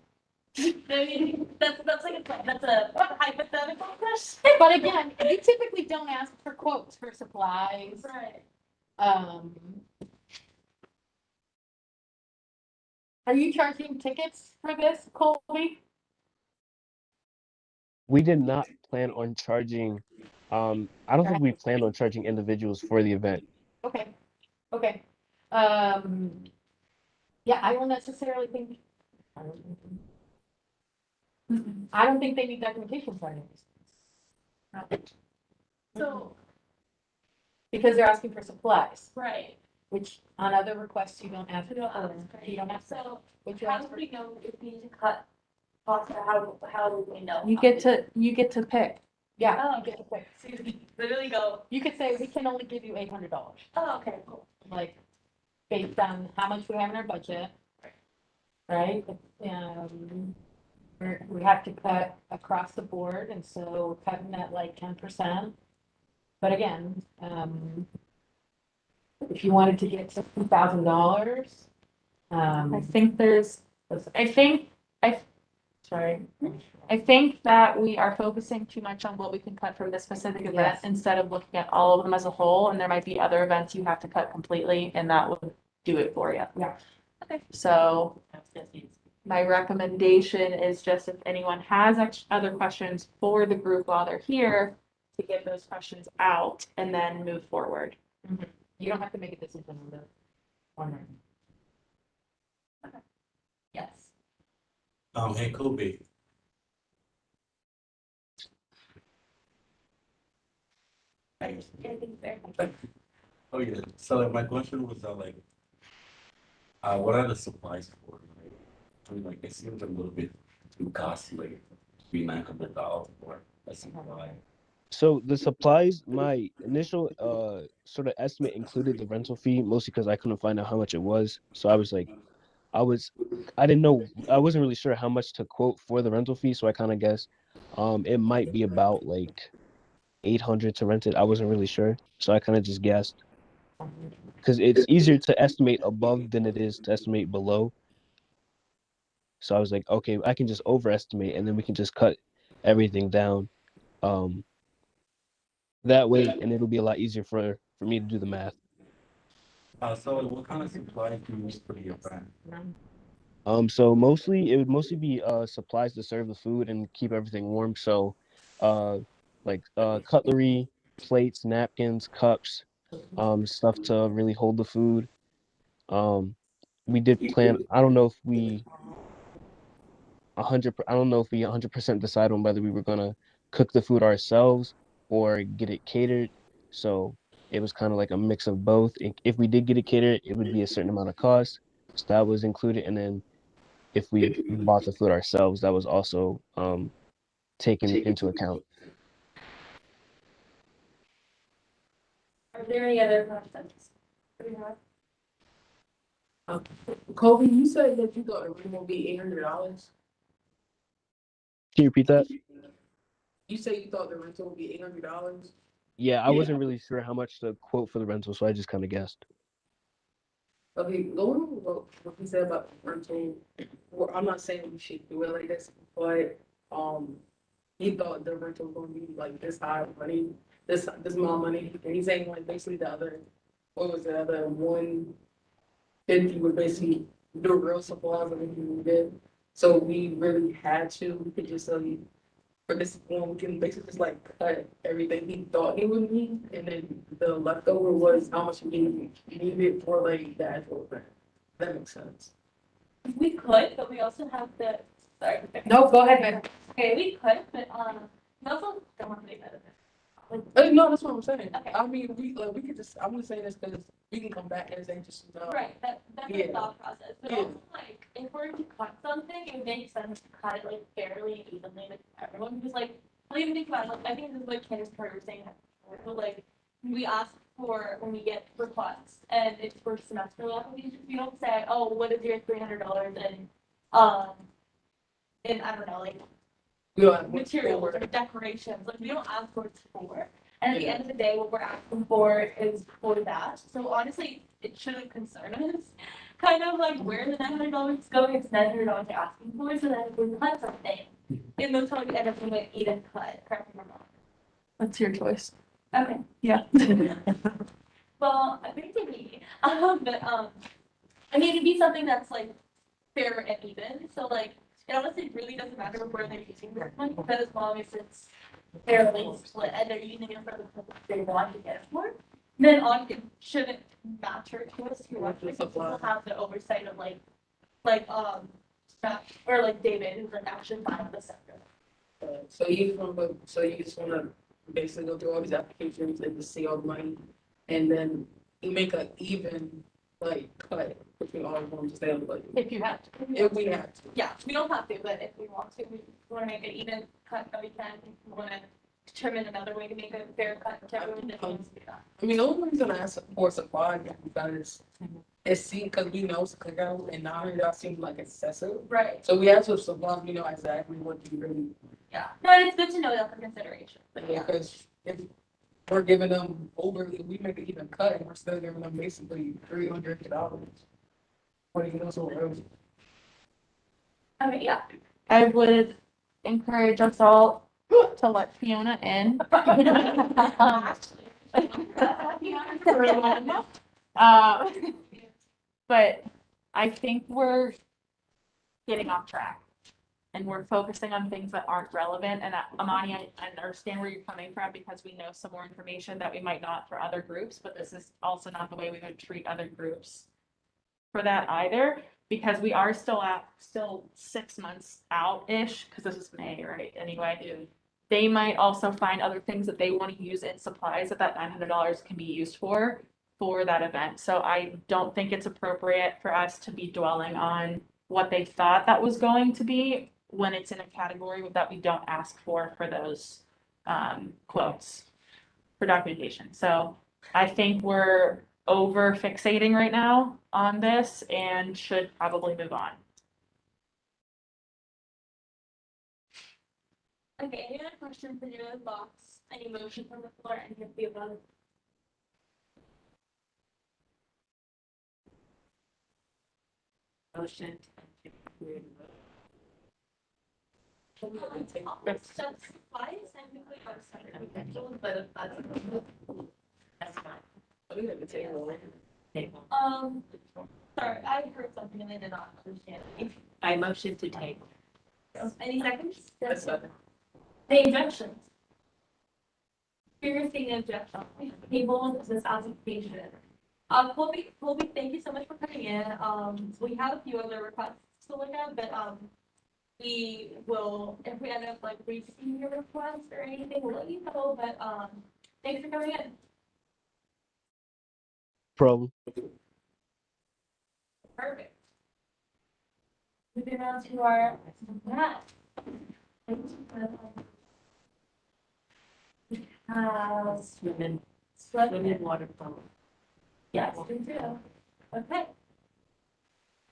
I mean, that's like that's a hypothetical question. But again, we typically don't ask for quotes for supplies. Right. Are you charging tickets for this, Colby? We did not plan on charging. I don't think we planned on charging individuals for the event. Okay, okay. Yeah, I don't necessarily think. I don't think they need documentation for any. So, Because they're asking for supplies, right. which on other requests you don't ask. You don't ask, You don't ask. So Which you how ask do for. we know if we need to cut costs or how do we know? You get to pick. Yeah, Oh, you get to pick. So you literally go, You could say, we can only give you $800, oh, okay, cool. like, based on how much we have in our budget. Right? We have to cut across the board, and so we're cutting at like 10%. But again, if you wanted to get $60,000, I think I think that we are focusing too much on what we can cut from this specific event Yes. instead of looking at all of them as a whole, and there might be other events you have to cut completely, and that would do it for you. Yeah. Okay. So, my recommendation is just if anyone has other questions for the group while they're here, to get those questions out and then move forward. You don't have to make a decision on the one. Yes. Hey, Kobe. Anything there? Oh, yeah. So like, my question was, what are the supplies for? Like, I mean, like, it seems a little bit too costly, be $900 for a supply. So the supplies, my initial sort of estimate included the rental fee, mostly because I couldn't find out how much it was. So I was like, I didn't know, I wasn't really sure how much to quote for the rental fee. So I kind of guessed it might be about like 800 to rent it. I wasn't really sure. So I kind of just guessed because it's easier to estimate above than it is to estimate below. So I was like, okay, I can just overestimate and then we can just cut everything down. That way, and it'll be a lot easier for me to do the math. So what kind of supplies do you use for the event? So mostly it would mostly be supplies to serve the food and keep everything warm. So like cutlery, plates, napkins, cups, stuff to really hold the food. We did plan, I don't know if we 100% decide on whether we were gonna cook the food ourselves or get it catered. So it was kind of like a mix of both. If we did get it catered, it would be a certain amount of cost. So that was included. And then if we bought the food ourselves, that was also taken into account. Are there any other questions? Kobe, you said that you thought it would be $800. Can you repeat that? You said you thought the rental would be $800. Yeah, I wasn't really sure how much to quote for the rental, so I just kind of guessed. Okay, going on what he said about the rental, well, I'm not saying we should do it like this, but he thought the rental was gonna be like this high of money, this amount of money, and he's saying like basically the other, what was the other 150 would basically do real supplies and everything we did. So we really had to, we could just for this one, we can basically just like cut everything he thought he would need, and then the leftover was how much he needed for like the actual event. That makes sense. We could, but we also have the, sorry. No, go ahead, man. Okay, we could, but, we also don't want to make that a No, that's what I'm saying. Okay. I mean, we could just, I'm just saying this because we can come back and say just, Right, that's the Yeah. thought process, but Yeah. also like, if we're to cut something, it would make sense to cut it like fairly and evenly with everyone, because like, well, even think about it, like, I think this is what Candace Carter was saying, but like, we ask for, when we get requests, and it's for semester applications, we don't say, oh, what is your $300 and I don't know, like, we don't have materials or decorations, like, we don't ask for it for. And at the end of the day, what we're asking for is for that, so honestly, it shouldn't concern us. Kind of like where the $900 is going, it's $900 you're asking for, so that if we cut something, it most probably end up being an even cut, correct me if I'm wrong. That's your choice. Okay, Yeah. well, I think to me, but, I mean, it'd be something that's like fair and even, so like, it honestly really doesn't matter where they're using their money, but as long as it's fairly split and they're using it for the purpose they want to get it for, then it shouldn't matter to us too much, because we'll have the oversight of staff, or like David, who's like actually buying the sector. So you just wanna basically go through all these applications and just see all the money, and then you make an even like cut between all of them to stay on the budget. If you have to. If we have to. Yeah, we don't have to, but if we want to, we wanna make an even cut that we can, we wanna determine another way to make a fair cut to everyone that wants to do that. I mean, the only reason I asked for supply is because it seemed, because we know Cookout and $900 seemed like excessive. Right, So we asked for supplies, we know exactly what you really, yeah, no, and it's good to know that for consideration, but yeah. because if we're giving them if we make an even cut, and we're still giving them basically $300. What do you know, so else? I mean, yeah. I would encourage us all to let Fiona in. But I think we're getting off track. And we're focusing on things that aren't relevant. And Amani, I understand where you're coming from because we know some more information that we might not for other groups, but this is also not the way we would treat other groups for that either, because we are still 6 months out-ish, because this is May, right? Anyway, they might also find other things that they want to use in supplies that $900 can be used for that event. So I don't think it's appropriate for us to be dwelling on what they thought that was going to be when it's in a category that we don't ask for those quotes for documentation. So I think we're over fixating right now on this and should probably move on. Okay, any other questions in your box? Any motion from the floor, any of the above? Motion. That's supplies and we could have started. That's fine. Sorry, I heard something and I did not understand it. I motion to table. Any seconds? That's not. The objections. Experiencing objection, table this application. Colby, thank you so much for coming in. We have a few other requests to look at, but, we will, if we end up like receiving your request or anything, we'll let you know, but, thanks for coming in. Problem. Perfect. Moving on to our next. Swimming water polo. Yes, we do. Okay.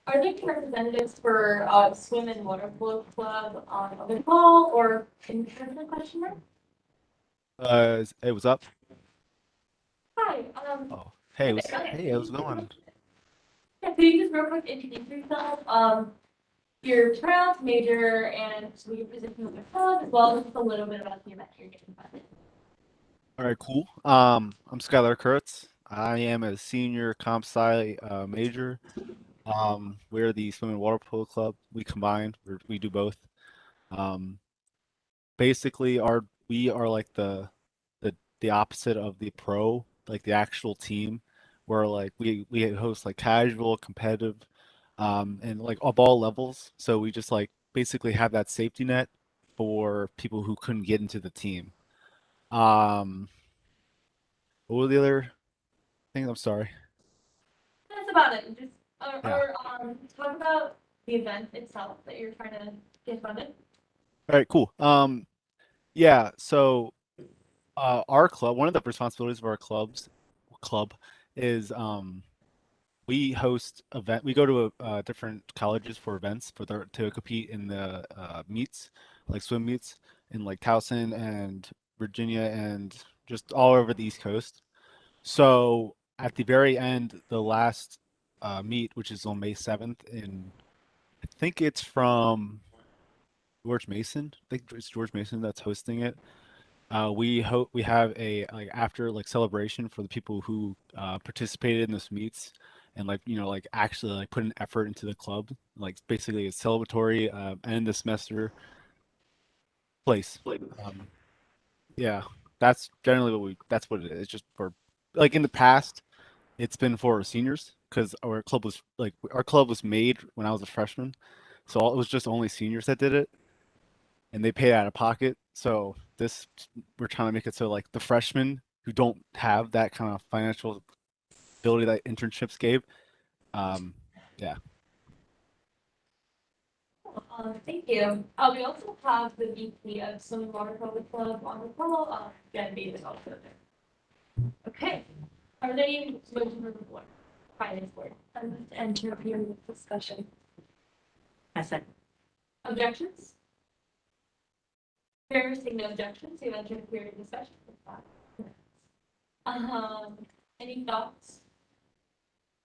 Are there any representatives for Swim and Water Polo Club on the call or in the question mark? Hey, what's up? Hi, Oh, hey, how's it going? yeah, could you just real quick introduce yourself, your trials major and your position with your club, as well as just a little bit about the event you're getting funded. All right, cool. I'm Skylar Kurtz. I am a senior comp sci major. We're the Swim and Water Polo Club. We combine. We do both. Basically, we are like the opposite of the pro, like the actual team, where like we host like casual, competitive, and like of all levels. So we just like basically have that safety net for people who couldn't get into the team. What were the other things? I'm sorry. That's about it, just, Yeah. talk about the event itself that you're trying to get funded. All right, cool. Yeah, so our club, one of the responsibilities of our club is we host we go to different colleges for events to compete in the meets, like swim meets in like Towson and Virginia and just all over the East Coast. So at the very end, the last meet, which is on May 7th I think it's from George Mason. I think it's George Mason that's hosting it. We have a like after like celebration for the people who participated in this meets and like like actually like put an effort into the club. Like basically a celebratory end the semester place. Yeah, that's generally that's what it is. It's just for like in the past, it's been for seniors because our club was made when I was a freshman, so it was just only seniors that did it, and they paid out of pocket. So we're trying to make it so like the freshmen who don't have that kind of financial ability that internships gave, yeah. Thank you. We also have the VP of Swim and Water Polo Club on the call, Genevieve is also there. Okay, are there any motions for the board, finance board? Enter a period of discussion. I said. Objections? Chair seeing no objections, you enter a period of discussion. Any thoughts?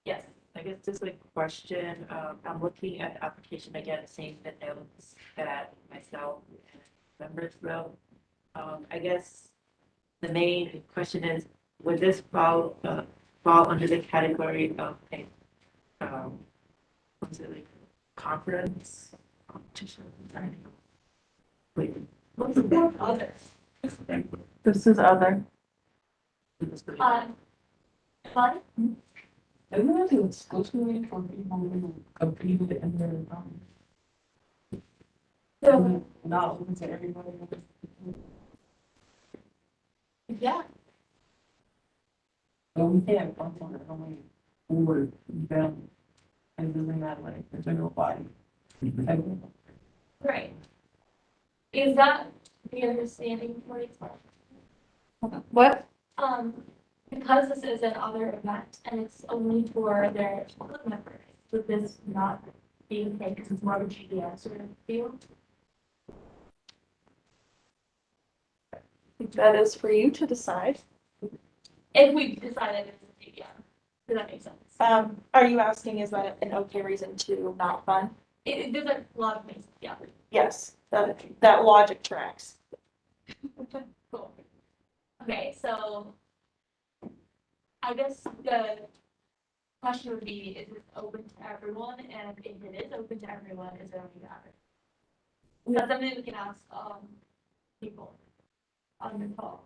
Yes, I guess just a question. I'm looking at the application again, seeing the notes that myself and members wrote. I guess the main question is, would this fall under the category of a what's it like, conference Wait, What's the word other? This is other. But isn't it exclusively for people who competed in their, so, not open to everybody? yeah, But we can't function it only for them and doing that like the general body. right. Is that the understanding for it? What? Because this is an other event and it's only for their club members, would this not be okay because it's more of a GDS sort of deal? That is for you to decide. If we decided it's a GDS, does that make sense? Are you asking, is that an okay reason to not fund? There's a lot of things, yeah. Yes, that logic tracks. Cool. Okay, so I guess the question would be, is it open to everyone? And if it is open to everyone, is it only matter? That's something we can ask, people on the call.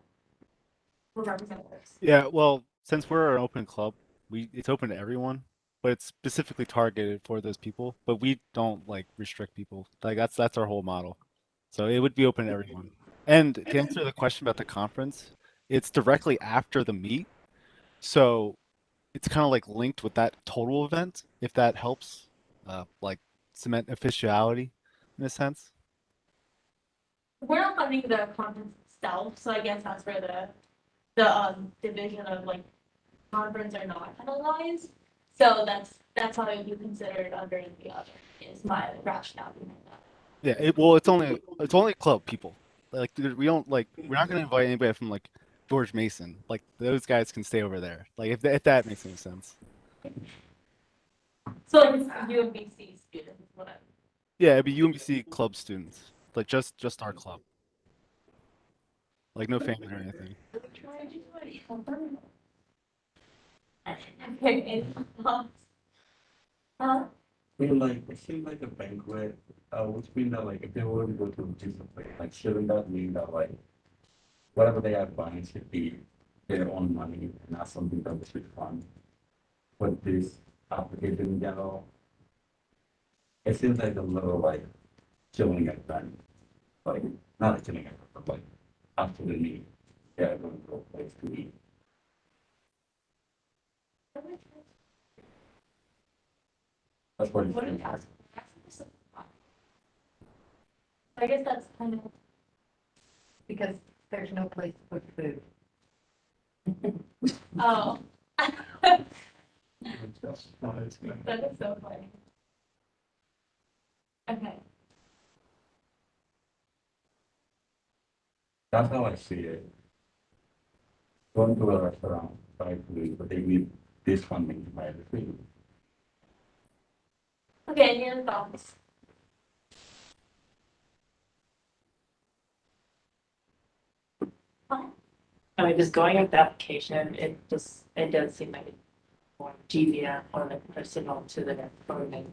Or representatives. Yeah, well, since we're an open club, it's open to everyone, but it's specifically targeted for those people. But we don't like restrict people. Like that's our whole model. So it would be open to everyone. And to answer the question about the conference, it's directly after the meet. So it's kind of like linked with that total event, if that helps, like cement officiality in a sense. We're not funding the conference itself, so I guess that's where the division of like conference or not penalized. So that's how it would be considered under the other, is my rationale behind that. Yeah, it's only club people. Like we don't like we're not gonna invite anybody from like George Mason. Like those guys can stay over there. Like if that makes any sense. So like it's UMBC students, whatever. Yeah, it'd be UMBC club students. Like just our club. Like no family or anything. Okay, any thoughts? Huh? I mean, like, it seems like a banquet, which means that, like, if they were to go to do something, like, shouldn't that mean that, like, whatever they have buying should be their own money and not something that we should fund with this application in general? It seems like a little, like, chilling event, like, not a chilling event, but, like, after the meet, yeah, going to a place to eat. That's what What it's did ask? I guess that's kind of, Because there's no place to put food. oh. That's nice, yeah. That is so funny. Okay, That's how I see it. Going to a restaurant, buy food, but they need this funding to buy the food. okay, any other thoughts? Fine. I mean, just going with the application, it does seem like it's more GVM or like personal to the program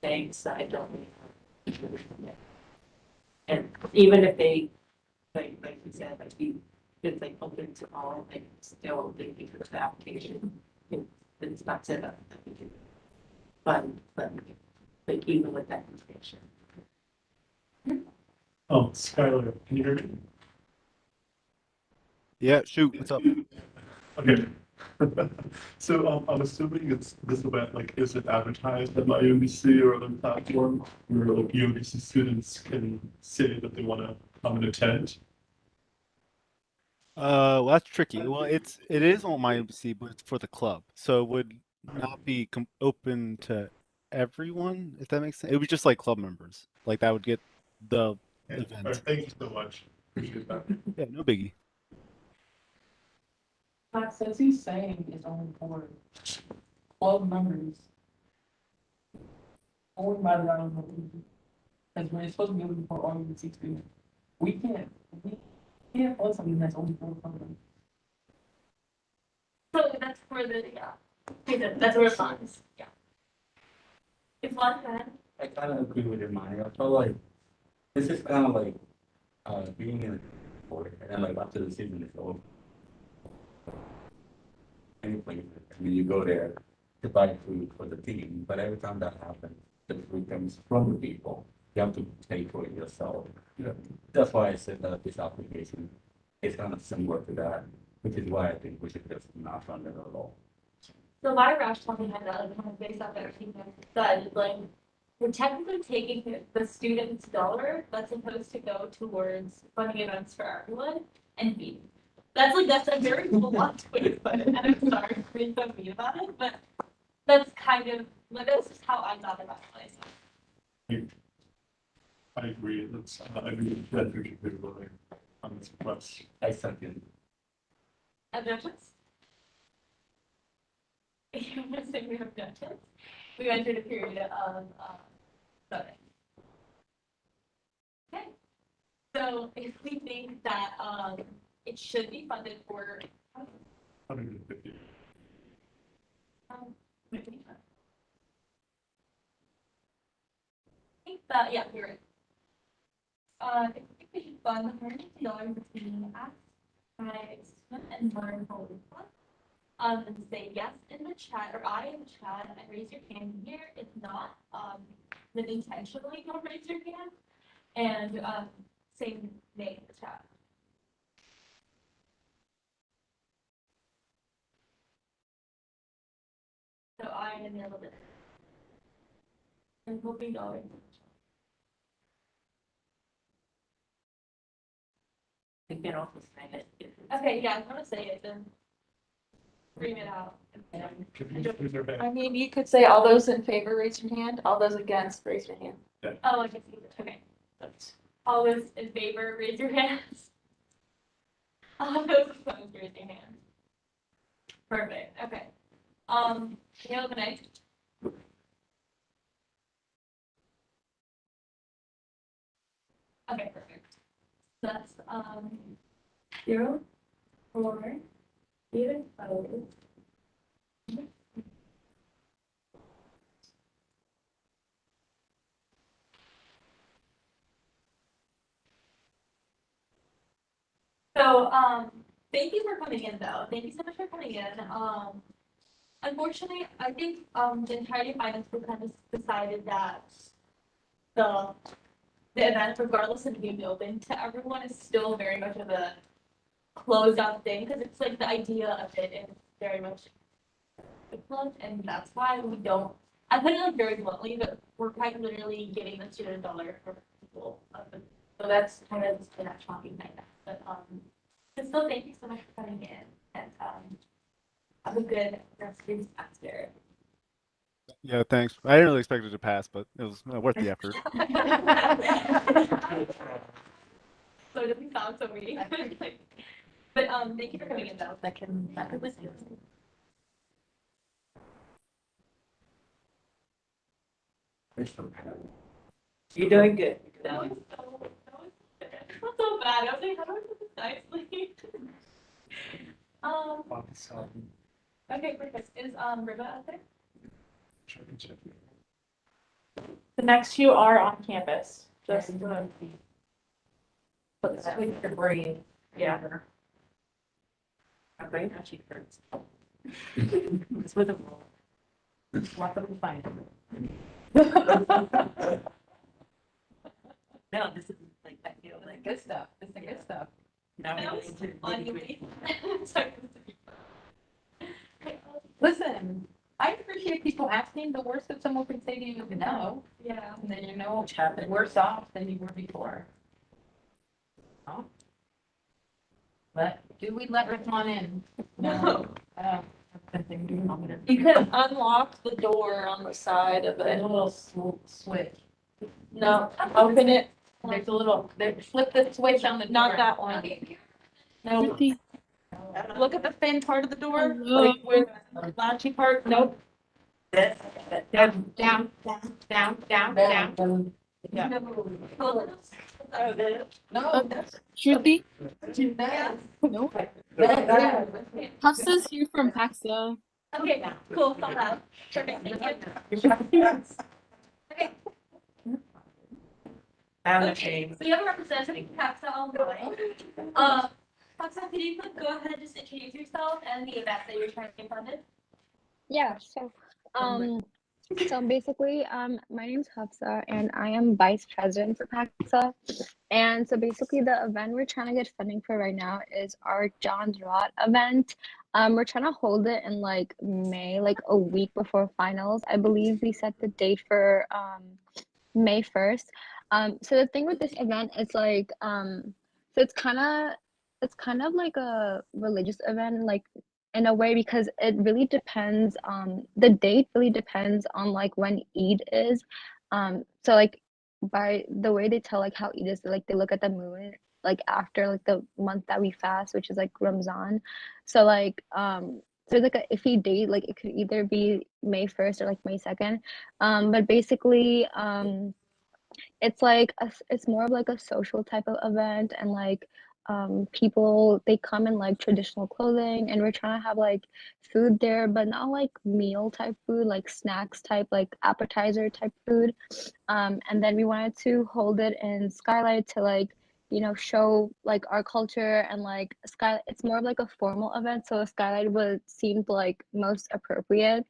things that I don't really have. And even if they, like you said, like it's like open to all, like still they need the application. It's not set up that we can fund, but like even with that information. Oh, Skylar, can you hear me? Yeah, shoot, what's up? Okay. So I'm assuming it's this event, like, is it advertised at my UMBC or other platform where like UMBC students can say that they want to come and attend? Well, that's tricky. Well, it is on my embassy, but it's for the club, so it would not be open to everyone, if that makes sense. It would be just like club members, like that would get the Yeah. event. All right, thank you so much. Appreciate that. Yeah, no biggie. Since he's saying it's only for club members. Only by the round of because we're supposed to be looking for all UMBC students. We can't fund something that's only for club members. So that's for the, yeah, okay, that's where it funds, yeah. It's one event, I kind of agree with your mind. I felt like this is kind of like being in a sport, and then like after the season is over, any place, I mean, you go there to buy food for the team, but every time that happens, the food comes from the people. You have to pay for it yourself. Yeah. That's why I said that this application is kind of similar to that, which is why I think we should just not fund it at all. So my rationale behind that, like, kind of based off everything you said, is like, we're technically taking the student's dollar that's supposed to go towards funding events for everyone and feeding. That's a very blunt way to put it, and I'm sorry for being so mean about it, but that's kind of, like, that's just how I thought about it. I agree, that's, I agree that we should be voting on this request. I second. Objections? You want to say we have objections? We entered a period of, voting. Okay, so if we think that, it should be funded for, 150. maybe. I think that, yeah, you're right. I think we should fund $150 between us, and learn holy fun. And say yes in the chat, or I in the chat, and raise your hand here. If not, then intentionally don't raise your hand, and, say nay in the chat. So I am in a little bit. I'm hoping y'all are. You can also say it. Okay, yeah, I'm gonna say it then. Bring it out. Can you just raise your hand? I mean, you could say all those in favor, raise your hand. All those against, raise your hand. Oh, I can see it. Okay. All those in favor, raise your hands. All those opposed, raise your hands. Perfect, okay. Caleb and I. Okay, perfect. That's, 0, 4, 8 opposed. So, thank you for coming in though. Thank you so much for coming in. Unfortunately, I think, the entirety of finance group kind of decided that the event, regardless of being open to everyone, is still very much of a closed out thing, because it's like the idea of it is very much closed, and that's why we don't, I put it like very bluntly, but we're quite literally getting the student dollar for people. So that's kind of the rationale behind that. But still, thank you so much for coming in, and have a good rest of your semester. Yeah, thanks. I didn't really expect it to pass, but it was worth the effort. So it doesn't sound so weird. But thank you for coming in though. That can listen. You're doing good. That was not so bad. I was like, how do I put this nicely? Okay, perfect. Is Riva out there? The next few are on campus. Just, But that way your brain. yeah. My brain actually hurts. It's with a roll. What them find. No, this is like, I feel like. Good stuff. It's the good stuff. Now That we're was into fun. nitty-gritty. Sorry. Listen, I appreciate people asking. The worst that someone can say to you is no. Yeah. And then you know, worse off than you were before. Oh. But do we let Rick on in? No. You could unlock the door on the side of A it. little switch. No, open it. There's a little, flip the switch on the door. Not that one. No, Ruthie, look at the thin part of the door, Hello? like where the latchy part. Nope. This, Down, down, down, down, down. Yeah. oh, this. No. Shruti? Yeah. No. Yeah. Hafsa's here from Paxa. Okay, cool. Thought out. Perfect. Thank you. Okay. I'm the Okay, same. so you have a representative from CAPSA online. CAPSA, could you go ahead and just introduce yourself and the event that you're trying to get funded? Yeah, so basically, my name's Hafsa and I am vice president for PAXA. And so basically the event we're trying to get funding for right now is our John's Rot event. We're trying to hold it in like May, like a week before finals. I believe we set the date for May 1st. So the thing with this event is like so it's kind of like a religious event, like in a way, because it really depends the date really depends on like when Eid is. So like by the way they tell like how Eid is, like they look at the moon like after like the month that we fast, which is like Ramzan. So like there's like a iffy date, like it could either be May 1st or like May 2nd. But basically it's like it's more of like a social type of event, and like people they come in like traditional clothing, and we're trying to have like food there, but not like meal type food, like snacks type, like appetizer type food. And then we wanted to hold it in Skylight to like show like our culture, and like Skylight it's more of like a formal event, so Skylight would seemed like most appropriate.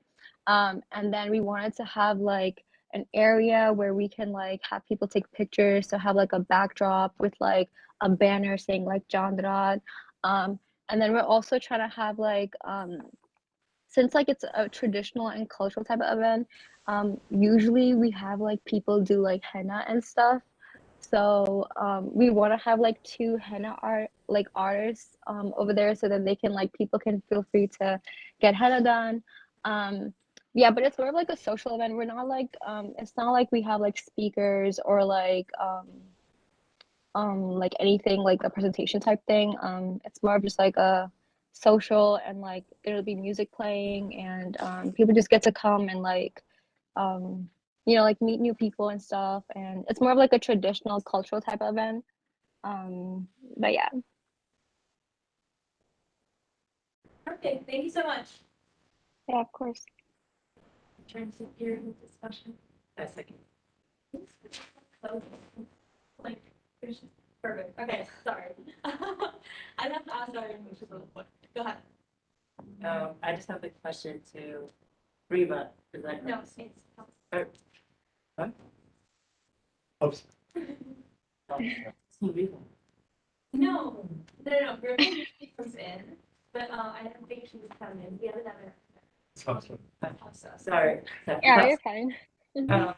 And then we wanted to have like an area where we can like have people take pictures, so have like a backdrop with like a banner saying like John Rod. And then we're also trying to have like since like it's a traditional and cultural type of event, usually we have like people do like henna and stuff. So we want to have like two henna artists over there, so that they can like people can feel free to get henna done. Um, yeah, but it's more of like a social event. We're not like it's not like we have like speakers or like anything like a presentation type thing. It's more of just like a social, and like there'll be music playing, and people just get to come and like um like meet new people and stuff, and it's more of like a traditional cultural type of event. But yeah. Perfect, thank you so much. Yeah, of course. Trying to hear the discussion. A second. Like, there's perfect. Okay, sorry. I have to ask our English a little bit. Go ahead. I just have a question to Reba. Is that No, right? it's. What? Oops. Reba. No. Reba comes in, but I don't think she was coming. We have another. Sorry. Yeah, you're fine. So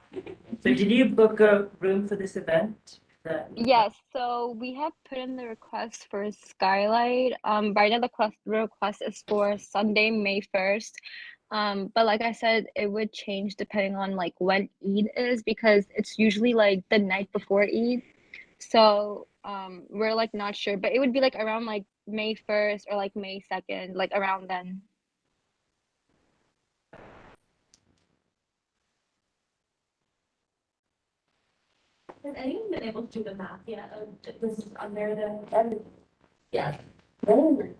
did you book a room for this event? Yes, so we have put in the request for Skylight. Right now the request is for Sunday, May 1st. But like I said, it would change depending on like when Eid is, because it's usually like the night before Eid. So we're like not sure, but it would be like around like May 1st or like May 2nd, like around then. Has anyone been able to do the math yet? This is under the. Yeah. Lunar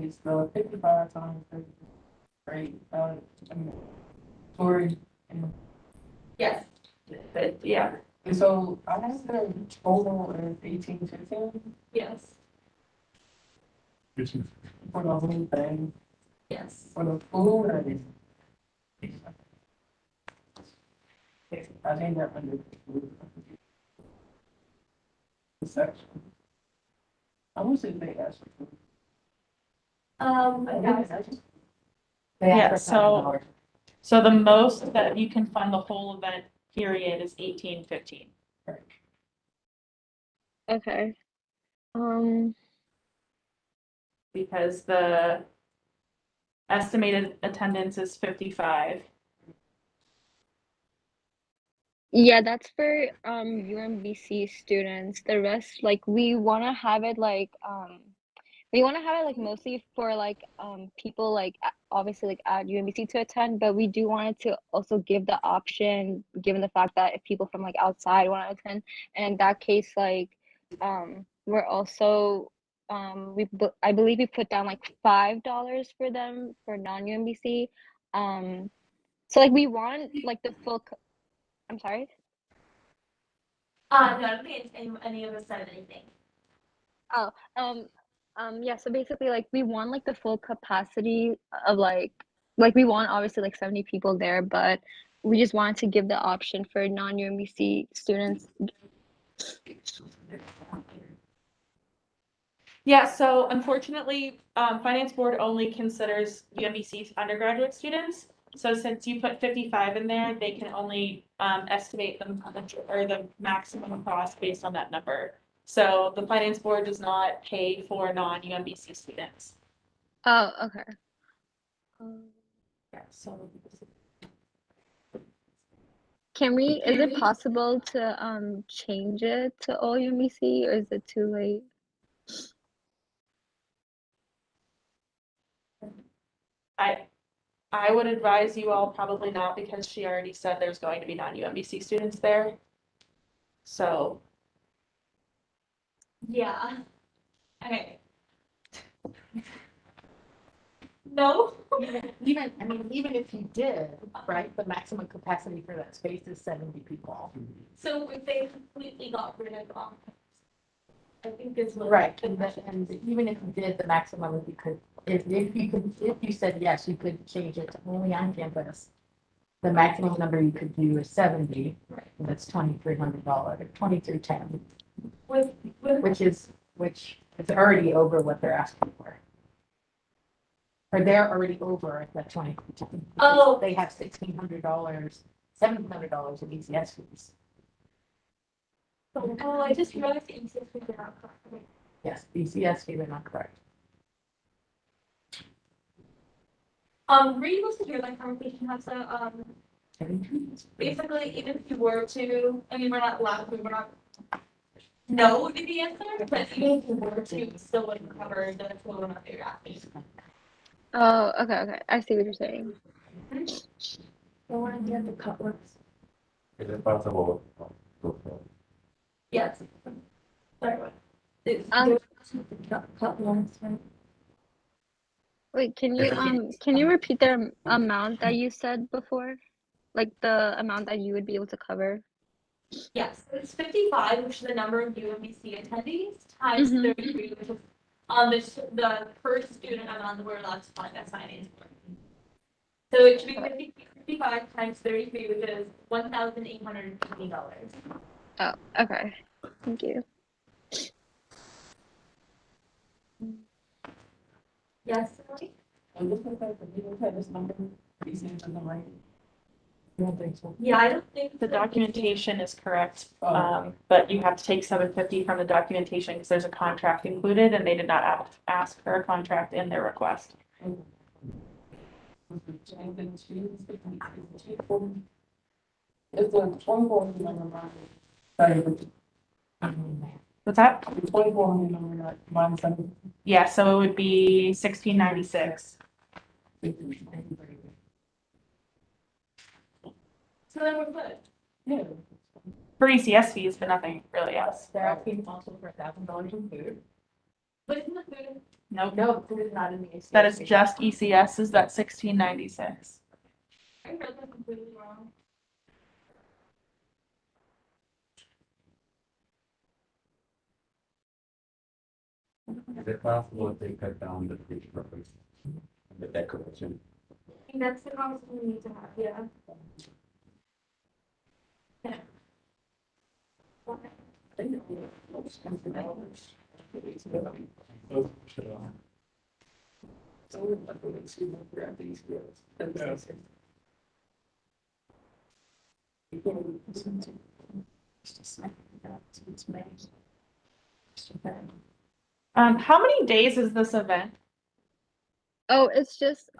is the 55 times 30, right? I mean, Tori. Yes. But yeah. And so I have the total is 1815 Yes. for the whole thing. Yes. For the food, I think that under the section. I want to say they asked for food. Yeah, so the most that you can fund the whole event period is 1815. Okay. Because the estimated attendance is 55. Yeah, that's for UMBC students. The rest, like we want to have it like mostly for like people like obviously like at UMBC to attend, but we do want it to also give the option, given the fact that if people from like outside want to attend, and in that case like we're also I believe we put down like $5 for them for non-UMBC. So like we want like the full I'm sorry. No, I don't think any of us said anything. Oh, yeah, so basically like we want like the full capacity of like we want obviously like 70 people there, but we just wanted to give the option for non-UMBC students. Yeah, so unfortunately, finance board only considers UMBC undergraduate students. So since you put 55 in there, they can only estimate the maximum cost based on that number. So the finance board does not pay for non-UMBC students. Oh, okay. Yeah, so Is it possible to change it to all UMBC or is it too late? I would advise you all probably not because she already said there's going to be non-UMBC students there. So Yeah. Okay. No. Even if you did, right, the maximum capacity for that space is 70 people. So if they completely got rid of, I think is what. Right, and even if you did, the maximum, if you could, if you said yes, you could change it to only on campus. The maximum number you could do is 70, Right. and that's $2,300, $2,310, With, which is already over what they're asking for. Or they're already over at that 2,310. Oh. They have $1,600, $1,700 in ECS fees. oh, I just realized the ECS fees are not correct. Yes, ECS fees are not correct. Were you able to hear that conversation, Hafsa? Basically, even if you were to, we're not allowed, we're not know the answer, but even if you were to, you still wouldn't cover the total amount that you're asking. Oh, okay. I see what you're saying. I want to get the cut works. Is it possible? Yes. Sorry, what? Cut works, right? Wait, can you repeat the amount that you said before? Like the amount that you would be able to cover? Yes, it's 55, which is the number of UMBC attendees, times Mhm. 33, which is the per student amount we're allowed to find at finance board. So it should be 55 times 33, which is $1,850. Oh, okay. Thank you. Yes. I'm just gonna say, you look at this number, these names on the right. You don't think so? Yeah, I don't think the documentation is correct, Oh. but you have to take 750 from the documentation because there's a contract included and they did not ask for a contract in their request. It's a 24 number. Sorry. What's that? 24 number, minus 7. Yeah, so it would be 1696. So then we're good. Yeah. For ECS fees, but nothing really else. They're asking also for $1,000 in food. But isn't the food? Nope. No, food is not in the ECS. That is fee. just ECS, is that 1696. I heard that completely wrong. Is it possible if they cut down the picture purpose, the decoration? I think that's the conversation we need to have, yeah. Yeah. How many days is this event? Oh, it's just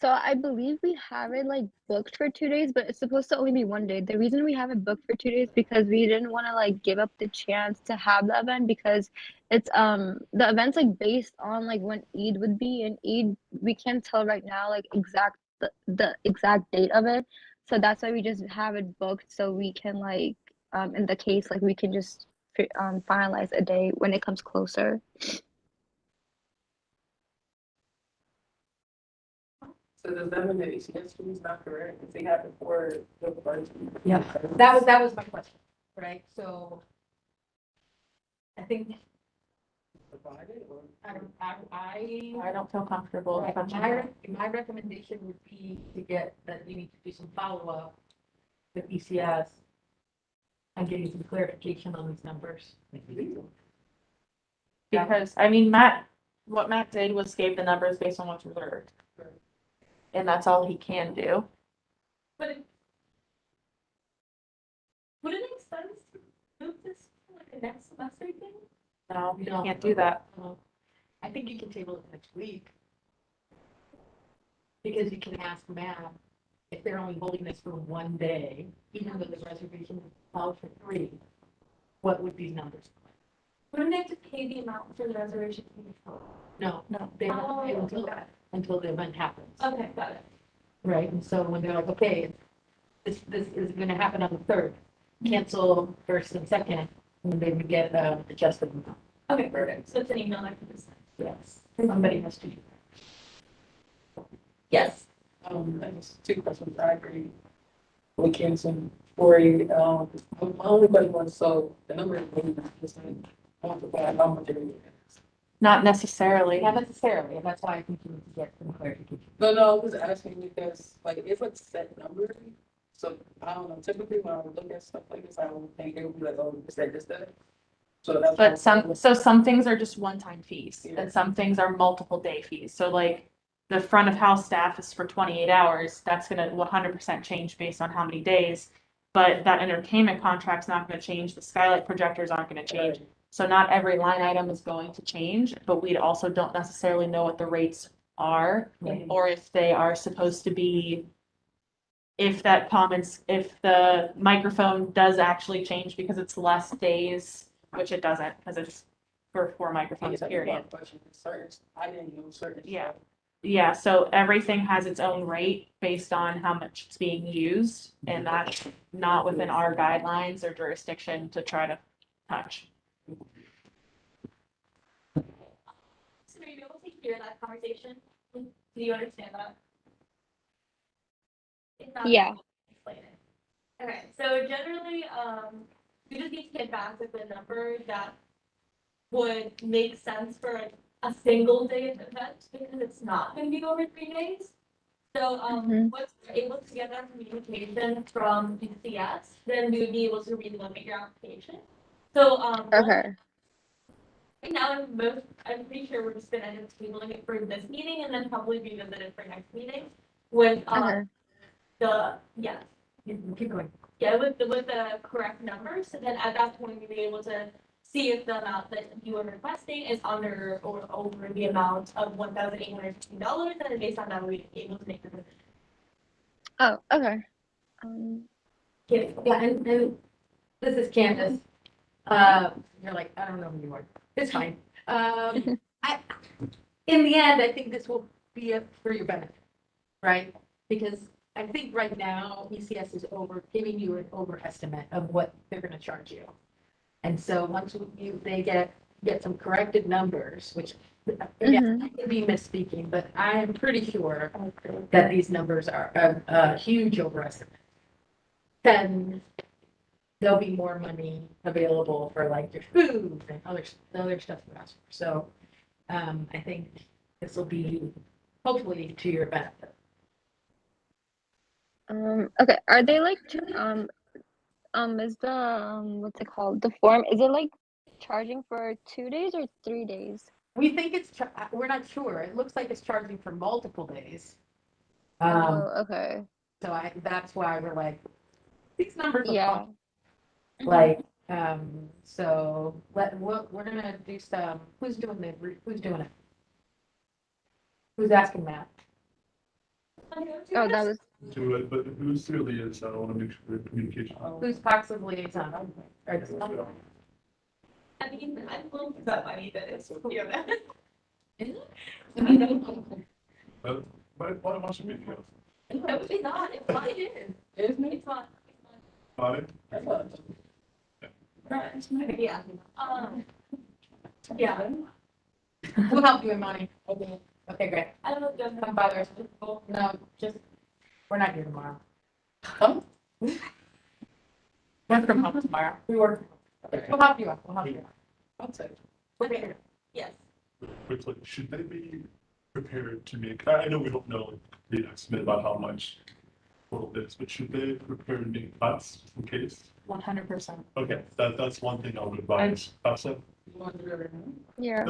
so I believe we have it like booked for 2 days, but it's supposed to only be 1 day. The reason we have it booked for 2 days because we didn't want to like give up the chance to have the event because it's the event's like based on like when Eid would be, and Eid we can't tell right now like the exact date of it. So that's why we just have it booked so we can like in the case like we can just finalize a day when it comes closer. So does that mean the ECS fee is not correct? If they have it for the first? Yeah, that was my question. right? So I think Divided or? I don't feel comfortable. Right, touching My, that. my recommendation would be to get, that you need to do some follow-up with ECS and getting some clarification on these numbers. Because, what Matt did was gave the numbers based on what's reserved. And that's all he can do. But would it make sense to move this to like a next semester thing? No, you No. can't do that. I think you can table it next week. Because you can ask Matt if they're only holding this for one day, even though the reservation is allowed for 3, what would these numbers look like? Wouldn't they have to pay the amount for the reservation fee before? No, they don't pay until the event happens. Okay, got it. Right, and so when they're like, okay, this is gonna happen on the 3rd, cancel first and second, and they would get adjusted amount. Okay, perfect. So it's an email I can just send. Yes, somebody has to do that. Yes. That's 2 questions. I agree. We canceling 40, my only question was, so the number is really not the same. I don't forget how much it is. Not necessarily. Not necessarily, and that's why I think you need to get some clarification. No, I was asking because, like, it's like set number. So, I don't know, typically when I look at stuff like this, I don't think it would be like, oh, it's like this, that. So that's. But some things are just one-time fees Yeah. and some things are multiple day fees. So like the front of house staff is for 28 hours. That's gonna 100% change based on how many days. But that entertainment contract's not gonna change. The skylight projectors aren't gonna change. So not every line item is going to change, but we also don't necessarily know what the rates are Right. or if they are supposed to be. If the microphone does actually change because it's less days, which it doesn't, because it's for 4 microphones, period. I didn't know certain. Yeah. Yeah, so everything has its own rate based on how much it's being used, and that's not within our guidelines or jurisdiction to try to touch. So were you able to hear that conversation? Do you understand that? If not, Yeah. explain it. Okay, so generally, we just need to get back with a number that would make sense for a single day event because it's not going to be over 3 days. So, once we're able to get that communication from DCS, then we would be able to relook at your application. So, Okay. right now, I'm pretty sure we're just gonna end up tabling it for this meeting and then probably revisit it for next meeting with, Okay. Keep going. Yeah, with the correct numbers, so then at that point, we'll be able to see if the amount that you are requesting is under or over the amount of $1,815, and then based on that, we'll be able to make the decision. Oh, okay. Yeah, and this is Candace. You're like, I don't know who you are. It's fine. In the end, I think this will be for your benefit, right? Because I think right now, ECS is giving you an overestimate of what they're gonna charge you. And so once they get some corrected numbers, which, again, I could be misspeaking, but I am pretty sure that these numbers are a huge overestimate. Then there'll be more money available for like your food and other stuff you ask for. So, I think this will be hopefully to your benefit. Okay. Are they like is the what's it called? The form, is it like charging for 2 days or 3 days? We think we're not sure. It looks like it's charging for multiple days. Okay. So that's why we're like, these numbers are Yeah. fun. Like, so we're gonna do some, who's doing it? Who's asking that? Oh, that was Do it, but who's the liaison? I want to make sure the communication. Who's Pax's liaison? I mean, I will that money that is for you. Why don't you meet you? No, it's not, it's not, it is. Isn't it? It's not. Fine. Yeah. Yeah. We'll help you with money. Okay, great. I don't know if you're Come by the rest of the people. No, we're not here tomorrow. Work from home tomorrow. We work. We'll have you up. We'll have you up. I'll say. Okay, yes. Quickly, should they be prepared to make, I know we don't know the estimate about how much total it is, but should they prepare to make cuts just in case? 100%. Okay, that's one thing I would advise. Also, You want to do it right now? Yeah.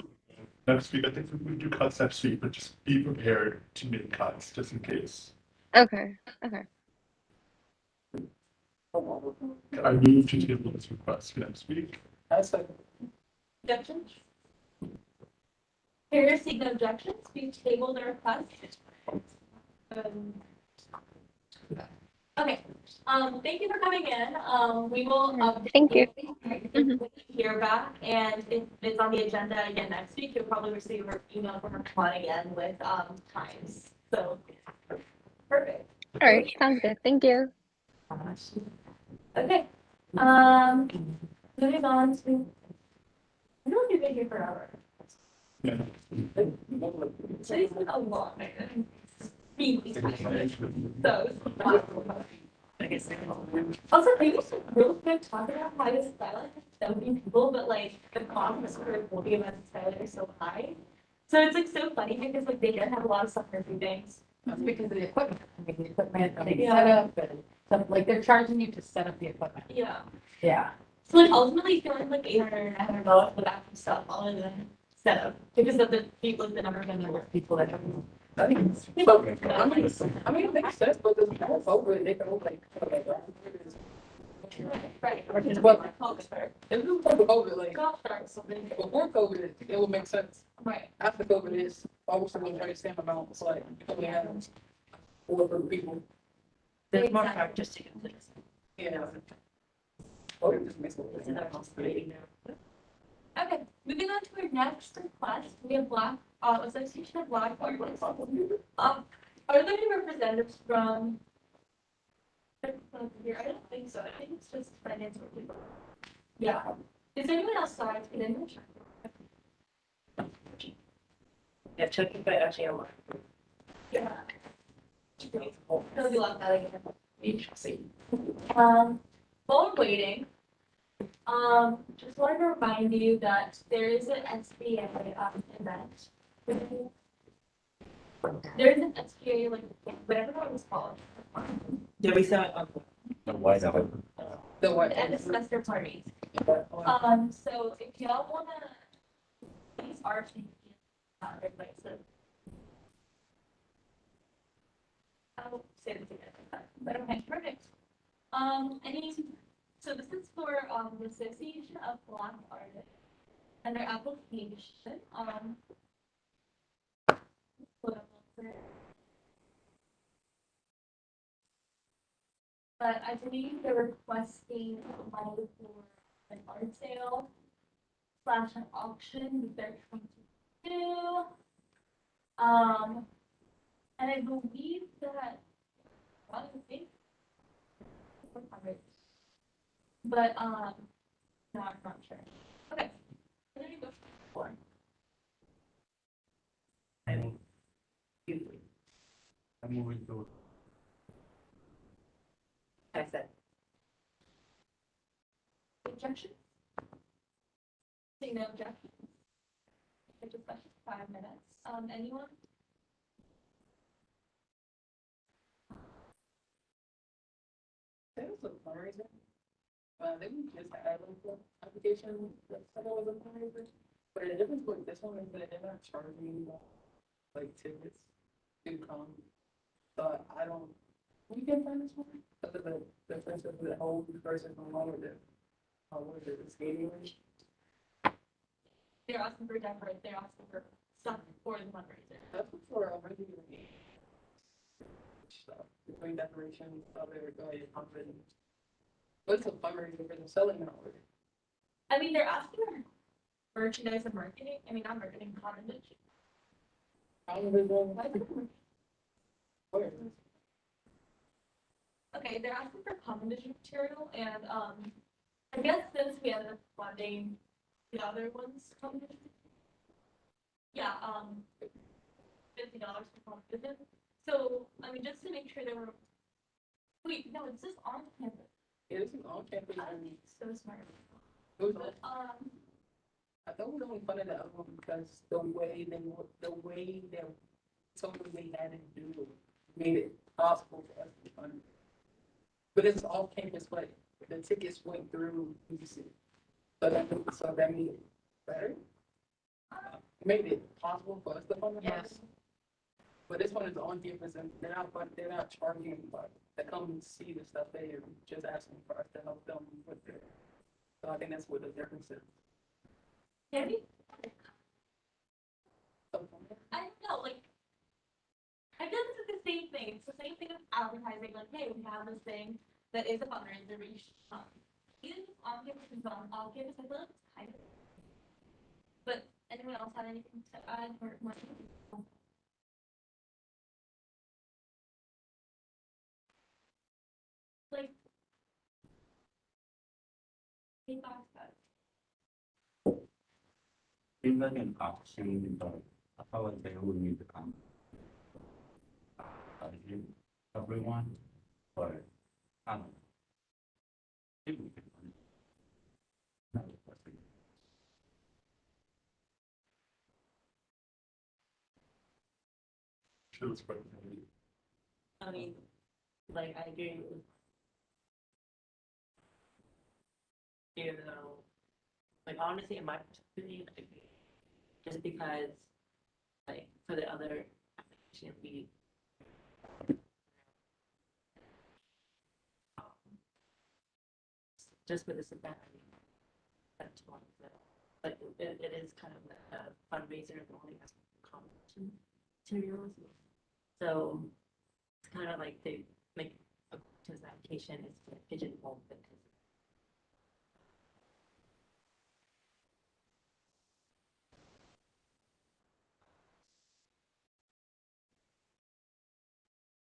next week, I think we do cuts next week, but just be prepared to make cuts just in case. Okay. Okay. I move to table this request for next week. I second. Objections? Here, seeing no objections, we table the request. Okay, thank you for coming in. We will. Thank you. Hear back, and if it's on the agenda again next week, you'll probably receive an email from our client again with, times. So, perfect. All right. Sounds good. Thank you. Okay, moving on to, I know you've been here forever. Yeah. So it's been a long, really, so. Also, maybe some real quick talk about how this style is 17 people, but like the costs for podium and style are so high. So it's like so funny because like they don't have a lot of stuff for every things. That's because of the equipment. I mean, the equipment, the Yeah. setup, and stuff, like they're charging you to set up the equipment. Yeah. Yeah. So like ultimately you spend like $800, $900 for that stuff all in the setup because of the people, the number of People that have. I think it's, I mean, it makes sense, but there's more over it, they can look like, okay, right. It's what, if it was over, like, before COVID, it would make sense. Right. After COVID, it's almost the very same amount, it's like, we have over people. There's more practice to complete. Yeah. Or it just makes it. Okay, moving on to our next request, we have Black, Association of Black Artists. Are there any representatives from? Here, I don't think so, I think it's just finance or people. Yeah, is there anyone else sorry to get in? Yeah, Chucky, but actually I'm. Yeah. It'll be like that again. Interesting. While we're waiting, just wanted to remind you that there is an SBA, event. There's an SBA, like, whatever it was called. Did we say The white out. The what? The end of semester parties. So if y'all wanna, these are not everybody, so. I'll say this again, but okay, perfect. So this is for, the Association of Black Artists and their application, but I believe they're requesting money for an art sale / an auction with their 22. And I believe that, I don't think. But, no, I'm not sure. Okay. There you go. I'm moving to. I said. Objections? Seeing no objections. For discussion, 5 minutes. Anyone? There was a fundraiser. They just had like the application, that said it was a fundraiser. But the difference with this one is that they're not charging like tickets to come. So I don't, we can find this one, other than the difference of the whole versus no longer the, what is it, the skating rink? They're asking for decorate, they're asking for stuff for the fundraiser. That's for a regular game. Stuff, between decorations, other, confident. What's a fundraiser for the selling hour? I mean, they're asking for merchandise and marketing, I mean, not marketing, commendation. Why is it Where? Okay, they're asking for commendation material and, I guess since we ended up funding the other ones, commendation. Yeah, $50 for commendation. So, I mean, just to make sure they were, wait, no, it's just on campus. It's an on-campus. So smart. It was, But, I thought we were only funded that because the way that something they had to do made it possible for us to fund. But it's off campus, but the tickets went through UC. So that made it better. Made it possible for us to fund it. Yes. But this one is on campus and they're not charging but to come and see the stuff. They're just asking for us to help them with it. So I think that's what the difference is. yeah, I don't know, like, I guess it's the same thing. It's the same thing as advertising, like, hey, we have this thing that is a fundraiser, but you should come. Even if it's on campus and on off campus, I feel like it's kind of. But anyone else have anything to add or more? Like, any thoughts about it? Seems like an option, but I felt like they would need to come. Everyone, but I don't know. Maybe we can find it. Not a question. Sure, it's quite. I mean, like, I agree with. Even though, like, honestly, in my opinion, I agree. Just because, like, for the other application, we. Just for this event, I mean, that's one of the, like, it is kind of a fundraiser, and only has competition materials. So it's kind of like they make a contest application is to pigeonhole because.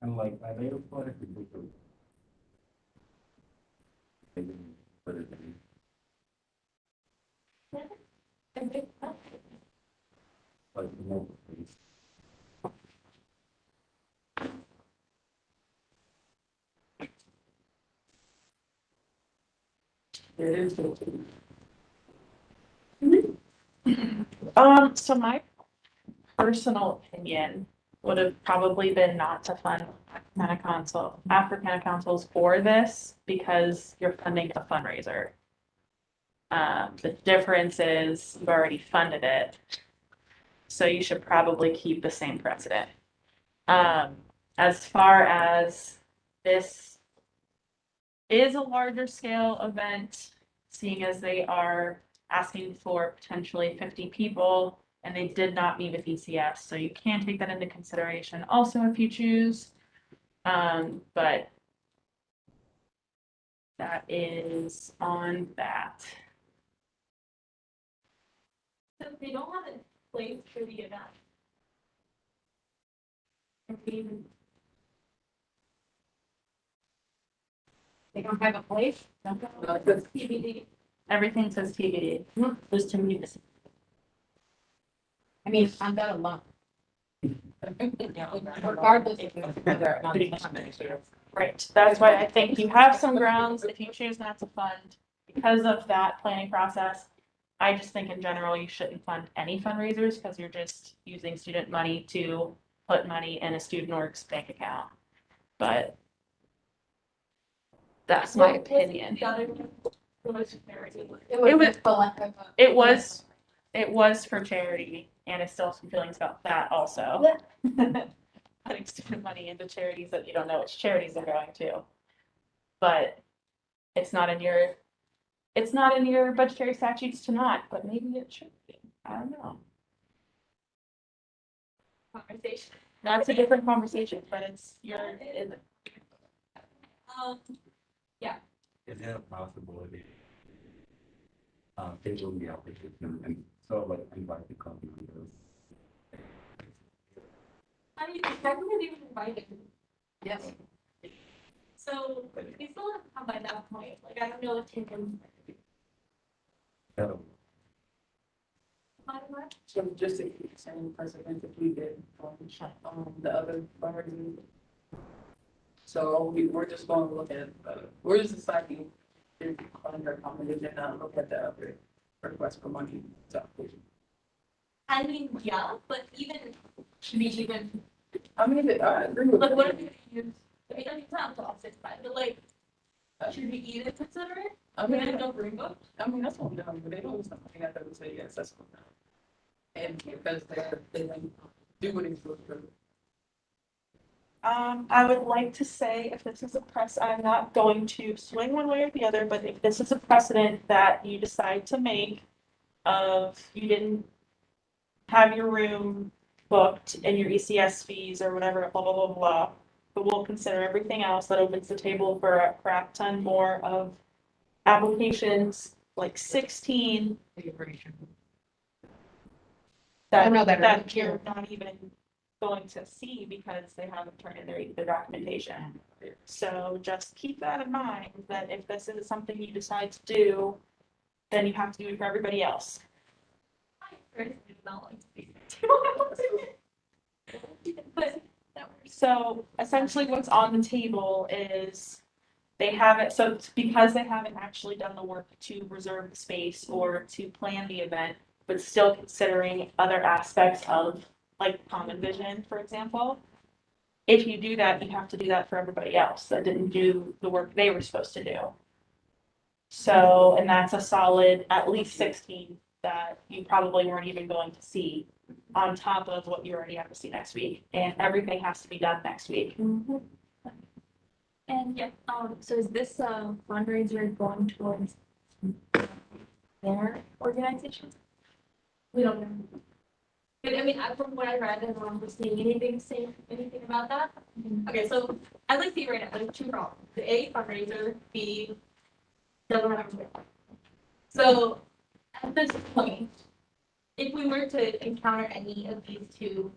And like, are they required to do the? They didn't put it in. Like, no, please. It is. So my personal opinion would have probably been not to fund Africana councils for this because you're funding a fundraiser. The difference is you've already funded it. So you should probably keep the same precedent. As far as this is a larger scale event, seeing as they are asking for potentially 50 people and they did not meet with ECS. So you can take that into consideration also if you choose. But that is on that. So if they don't have a place for the event. I mean, They don't have a place? TBD. Everything says TBD. There's too many missing. I mean, I'm that alone. Regardless of whether or not it's funded. Right, that's why I think you have some grounds if you choose not to fund because of that planning process. I just think in general, you shouldn't fund any fundraisers because you're just using student money to put money in a student org's bank account. But that's my opinion. It was for charity, and I still have some feelings about that also. Putting student money into charities that you don't know which charities they're going to. But it's not in your budgetary statutes to not, but maybe it should be. I don't know. Conversation. That's a different conversation, but it's Yeah. Is there a possibility? They will be application and so like invite the company on this. I mean, technically they were invited. Yes. So we still have to come by that point. Like, I don't know if taken. So, So just to keep the same precedent that we did the other fundraising. So we're just gonna look at, we're just deciding if under competition and look at the other request for money. So, I mean, yeah, but even, should we even, I mean, I agree with like, what if you. we use, I mean, it's not to offset, but like, should we even consider it? I We mean, don't bring up. I mean, that's what I'm doing, but they don't something that they would say, yes, that's what. And because they like do what it's supposed to. I would like to say if this is a press, I'm not going to swing one way or the other, but if this is a precedent that you decide to make of you didn't have your room booked and your ECS fees or whatever, blah, blah, blah, blah, but we'll consider everything else, that opens the table for a crap ton more of applications, like 16 I know that that. you're not even going to see because they haven't turned in their documentation. So just keep that in mind, that if this is something you decide to do, then you have to do it for everybody else. But So essentially what's on the table is they haven't, so it's because they haven't actually done the work to reserve the space or to plan the event, but still considering other aspects of like common vision, for example. If you do that, you have to do that for everybody else that didn't do the work they were supposed to do. So, and that's a solid at least 16 that you probably weren't even going to see on top of what you already have to see next week. And everything has to be done next week. And yeah, so is this fundraiser going towards their organization? we don't know. But I mean, from what I read, I don't remember seeing anything about that. Okay, so as I see right now, there's two problems. The A, fundraiser, B, doesn't have a. So at this point, if we were to encounter any of these two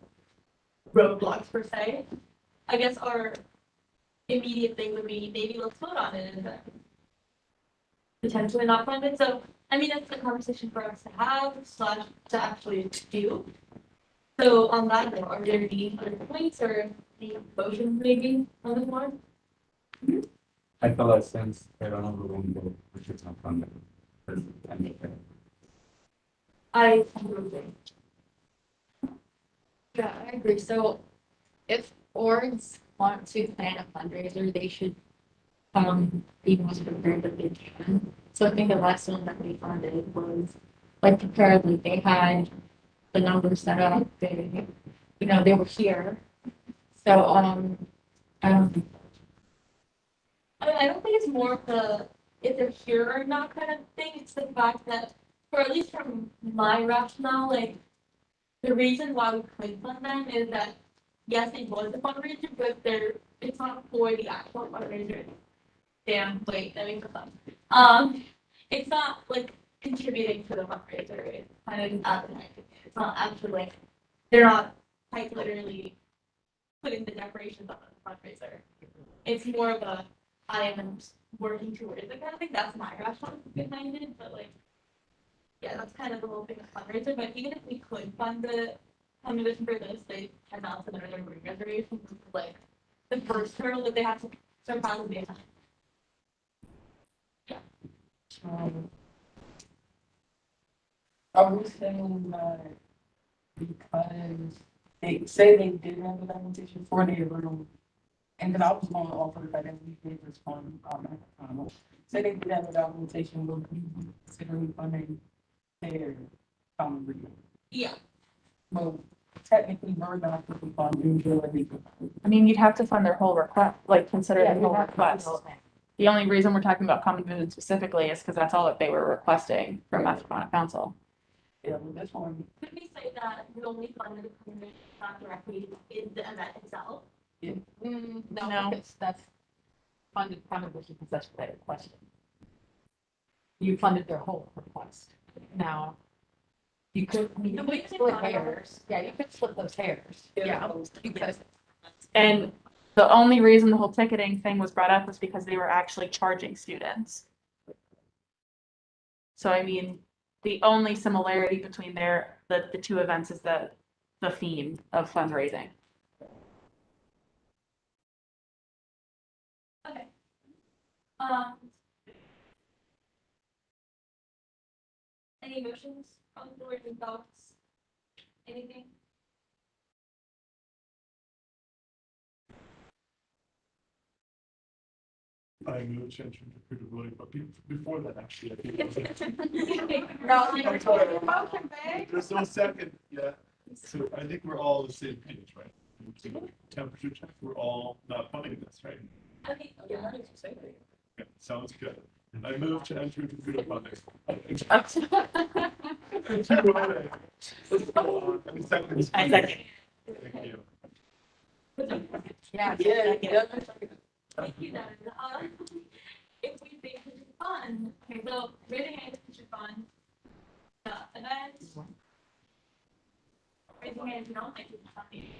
roadblocks per se, I guess our immediate thing would be maybe let's vote on it and then potentially not fund it. So I mean, it's a conversation for us to have / to actually do. So on that note, are there any other points or any motions maybe on the floor? I feel like since they don't have a room, we should not fund it. I agree. Yeah, I agree. So if orgs want to plan a fundraiser, they should be most prepared that they can. So I think the last one that we funded was like prepared, like they had the numbers set up, they, they were here. So I don't think. I don't think it's more of the if they're here or not kind of thing. It's the fact that, or at least from my rationale, like the reason why we could fund them is that yes, it was a fundraiser, but it's not for the actual fundraiser. Damn, wait, that makes sense. It's not like contributing to the fundraiser. It's kind of as an activity. It's not actually like they're not quite literally putting the decorations on the fundraiser. It's more of a I am working towards it kind of thing. That's my rationale behind it, but like, yeah, that's kind of the whole thing of fundraiser. But even if we could fund the fundraiser for this, they cannot submit their room reservations. Like the first hurdle that they have to surpass is the time. I was saying that because they say they did have a documentation for their room. And then I was going off of the fact that we did respond, say they did have a documentation, will be considering funding their common reading. Yeah. Well, technically, we're not going to fund usually. I mean, you'd have to fund their whole request, like consider Yeah, the you whole have to do the request. whole thing. The only reason we're talking about common vision specifically is because that's all that they were requesting from Metropolitan Council. Yeah, well, this one, Could we say that we only funded the community, not directly in the event itself? No. Because that's funded because that's what they requested. You funded their whole request. Now, you could split hairs. Yeah, you could split those hairs. Yeah, because And the only reason the whole ticketing thing was brought up was because they were actually charging students. So I mean, the only similarity between the two events is the theme of fundraising. Any motions on the board, any thoughts? Anything? I knew change from computer voting, but before that, actually, I think. There's no second, yeah. So I think we're all on the same page, right? So temperature check, we're all not funding this, right? Okay, yeah. Yeah, sounds good. I move to enter into computer funding. Any seconds? I second. Thank you. Yeah. Thank you, then. If we think it's fun, okay, so raising hand if it's fun. Events. Raising hand if you don't think it's funny.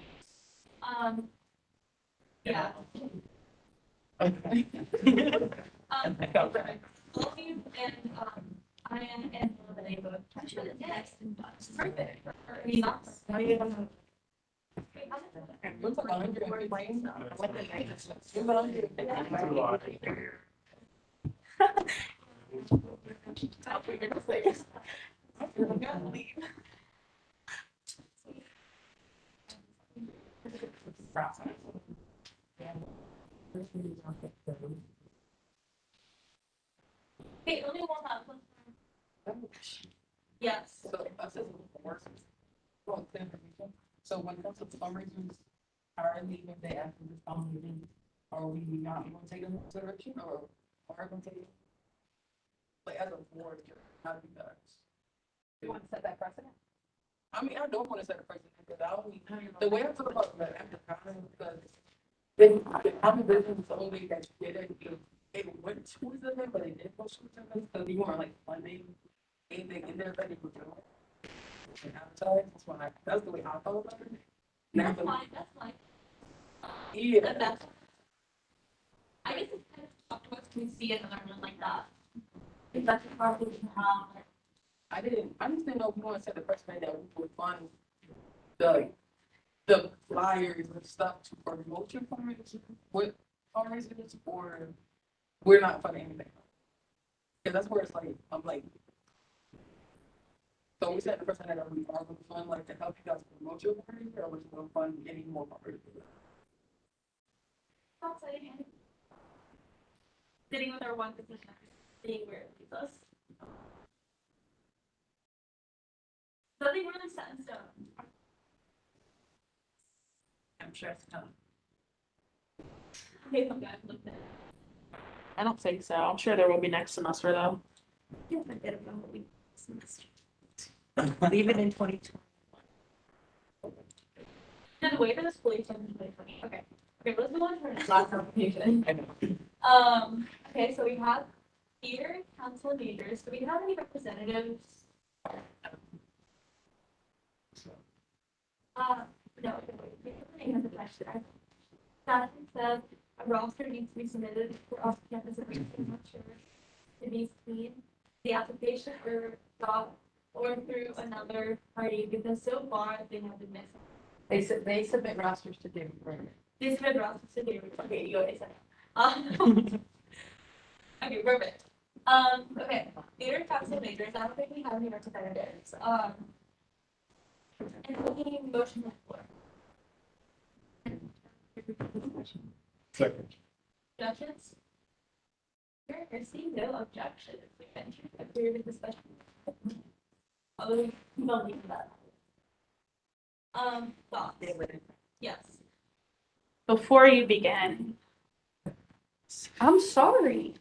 Yeah. All of you and, Ian and they both touched it, yes, and that's perfect. Or, I mean, that's. Okay, only one last one. Yes. So when it comes to fundraisers, are leaving the after this meeting, are we not going to take into consideration or are going to take? Like as a board, how do you guys? You want to set that precedent? I mean, I don't want to set a precedent, because I only, the way I feel about that after counting, because the common vision is the only that you did it, it went towards the event, but it did push towards the event, because you weren't like funding anything in there that you were doing. And advertise, that's the way I felt about it. Now, That's fine, that's fine. yeah, That's. I guess it's kind of up to us to see another one like that. If that's a part we can have. I just didn't know if we want to set the precedent that we would fund the flyers and stuff to promote your fundraisers with fundraisers, or we're not funding anything. Because that's where it's like, I'm like, so we set the precedent that we are going to fund, like, to help you guys promote your fundraiser, or we're just going to fund any more fundraisers. I'll say again. Sitting with our one position, seeing where it leads us. Nothing really set in stone. I'm sure it's coming. Okay, I'm good, look at it. I don't think so. I'm sure there will be next semester though. Yeah, I get it, but what we semester. Leave it in 2020. No, the waiver is fully extended to 2020. Okay. Okay, let's move on to our last application. Okay, so we have theater council majors. Do we have any representatives? No, we don't have a question. That says a roster needs to be submitted for off-campus events. I'm not sure it needs to be the application or through another party, because so far they have been missing. They submit rosters to do. They submit rosters to do. Okay, you already said it. Okay, perfect. Okay, theater council majors. I don't think we have any representatives. And any motion on the floor. Second. Objections? You're seeing no objections. We can approve the discussion. Although we don't need that. Thoughts? Yes. Before you begin, I'm sorry.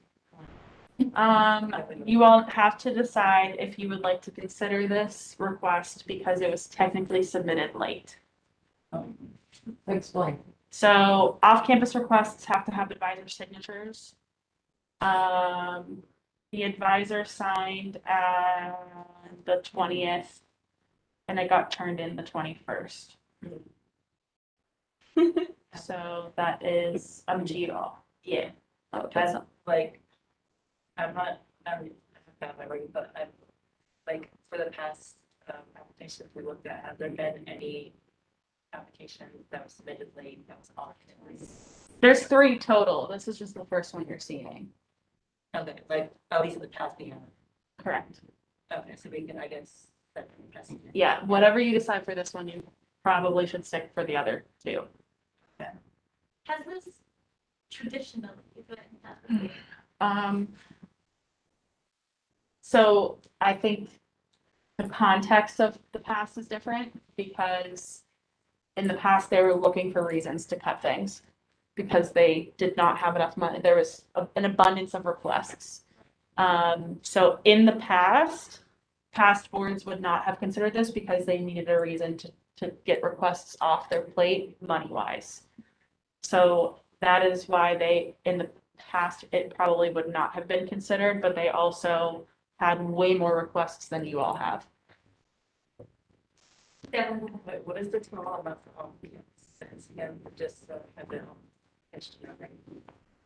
You all have to decide if you would like to consider this request because it was technically submitted late. Explain. So off-campus requests have to have advisor signatures. The advisor signed on the 20th and it got turned in the 21st. So that is up to you all. Yeah. As like, I'm not, I haven't found my ring, but I'm like, for the past applications we looked at, have there been any application that was submitted late that was off? There's 3 total. This is just the first one you're seeing. Okay, like, at least in the past year. Correct. Okay, so we can, I guess, set the precedent. Yeah, whatever you decide for this one, you probably should stick for the other two. Has this traditionally been? So I think the context of the past is different because in the past, they were looking for reasons to cut things because they did not have enough money. There was an abundance of requests. So in the past boards would not have considered this because they needed a reason to get requests off their plate money-wise. So that is why they, in the past, it probably would not have been considered, but they also had way more requests than you all have. Wait, what is the total amount for all the cents again, just so I have it on.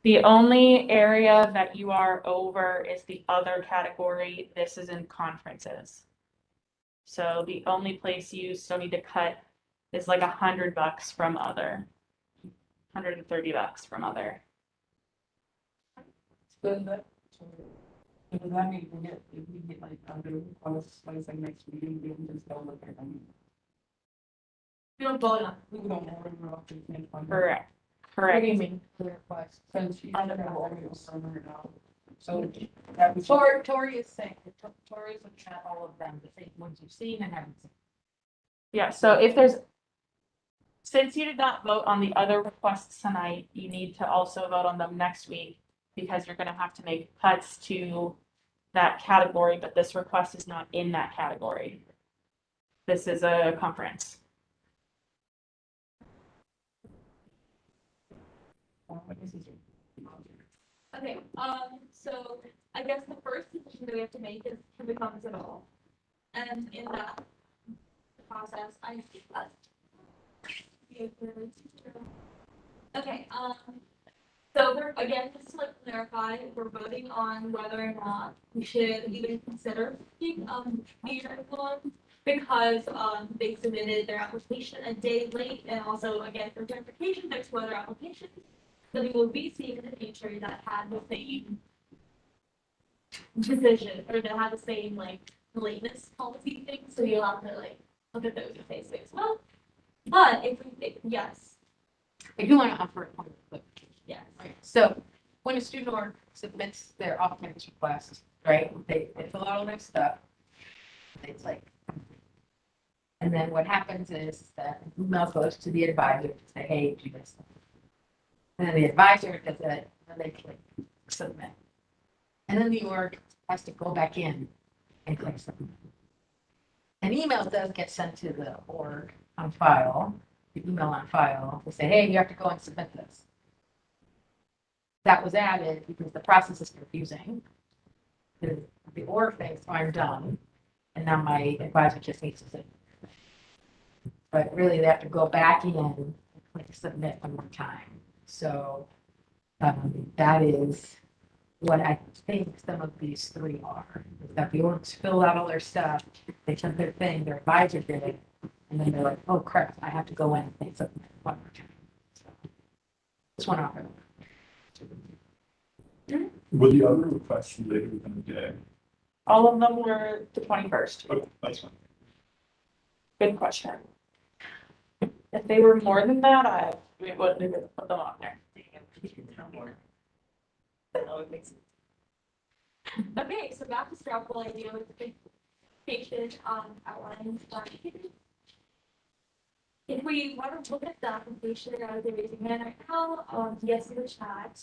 The only area that you are over is the other category. This is in conferences. So the only place you still need to cut is like $100 from other. $130 from other. Does that mean if we get like under requests, like next meeting, we can just go look at them? We don't vote on. We don't remember off the thing. Correct. What Correct. do you mean, the request? Since she's under the now. So that was. Tori is saying, Tori is looking at all of them, the same ones you've seen and haven't seen. Yeah, so if there's, since you did not vote on the other requests tonight, you need to also vote on them next week because you're gonna have to make cuts to that category, but this request is not in that category. This is a conference. Okay, so I guess the first decision that we have to make is can we come at all? And in that process, I see that. Okay, so we're, again, just to like clarify, we're voting on whether or not we should even consider being, the one because, they submitted their application a day late and also again for verification, there's two other applications that we will be seeing in the future that had the same decision or that had the same like lateness policy thing, so you'll have to like look at those in face as well. But if we think, yes, I do want to offer a point of clarification. yes. Right, so when a student org submits their off-campus request, right, they fill out all their stuff. It's like, and then what happens is that an email goes to the advisor to say, hey, do this. And then the advisor does it, and they click submit. And then the org has to go back in and click submit. An email does get sent to the org on file, the email on file, to say, hey, you have to go and submit this. That was added because the process is confusing. The org thinks, oh, I'm done, and now my advisor just needs to submit. But really, they have to go back in and click submit one more time. So that is what I think some of these three are. Is that the orgs fill out all their stuff, they sent their thing, their advisor did it, and then they're like, oh crap, I have to go in and click submit one more time. So, just one off. Were the other requests later in the day? All of them were the 21st. Okay, that's fine. Good question. If they were more than that, we wouldn't even put them on there. Okay, so back to Strouple idea with the patient outline. If we want to look at the application, they're raising hand right now, yes in the chat.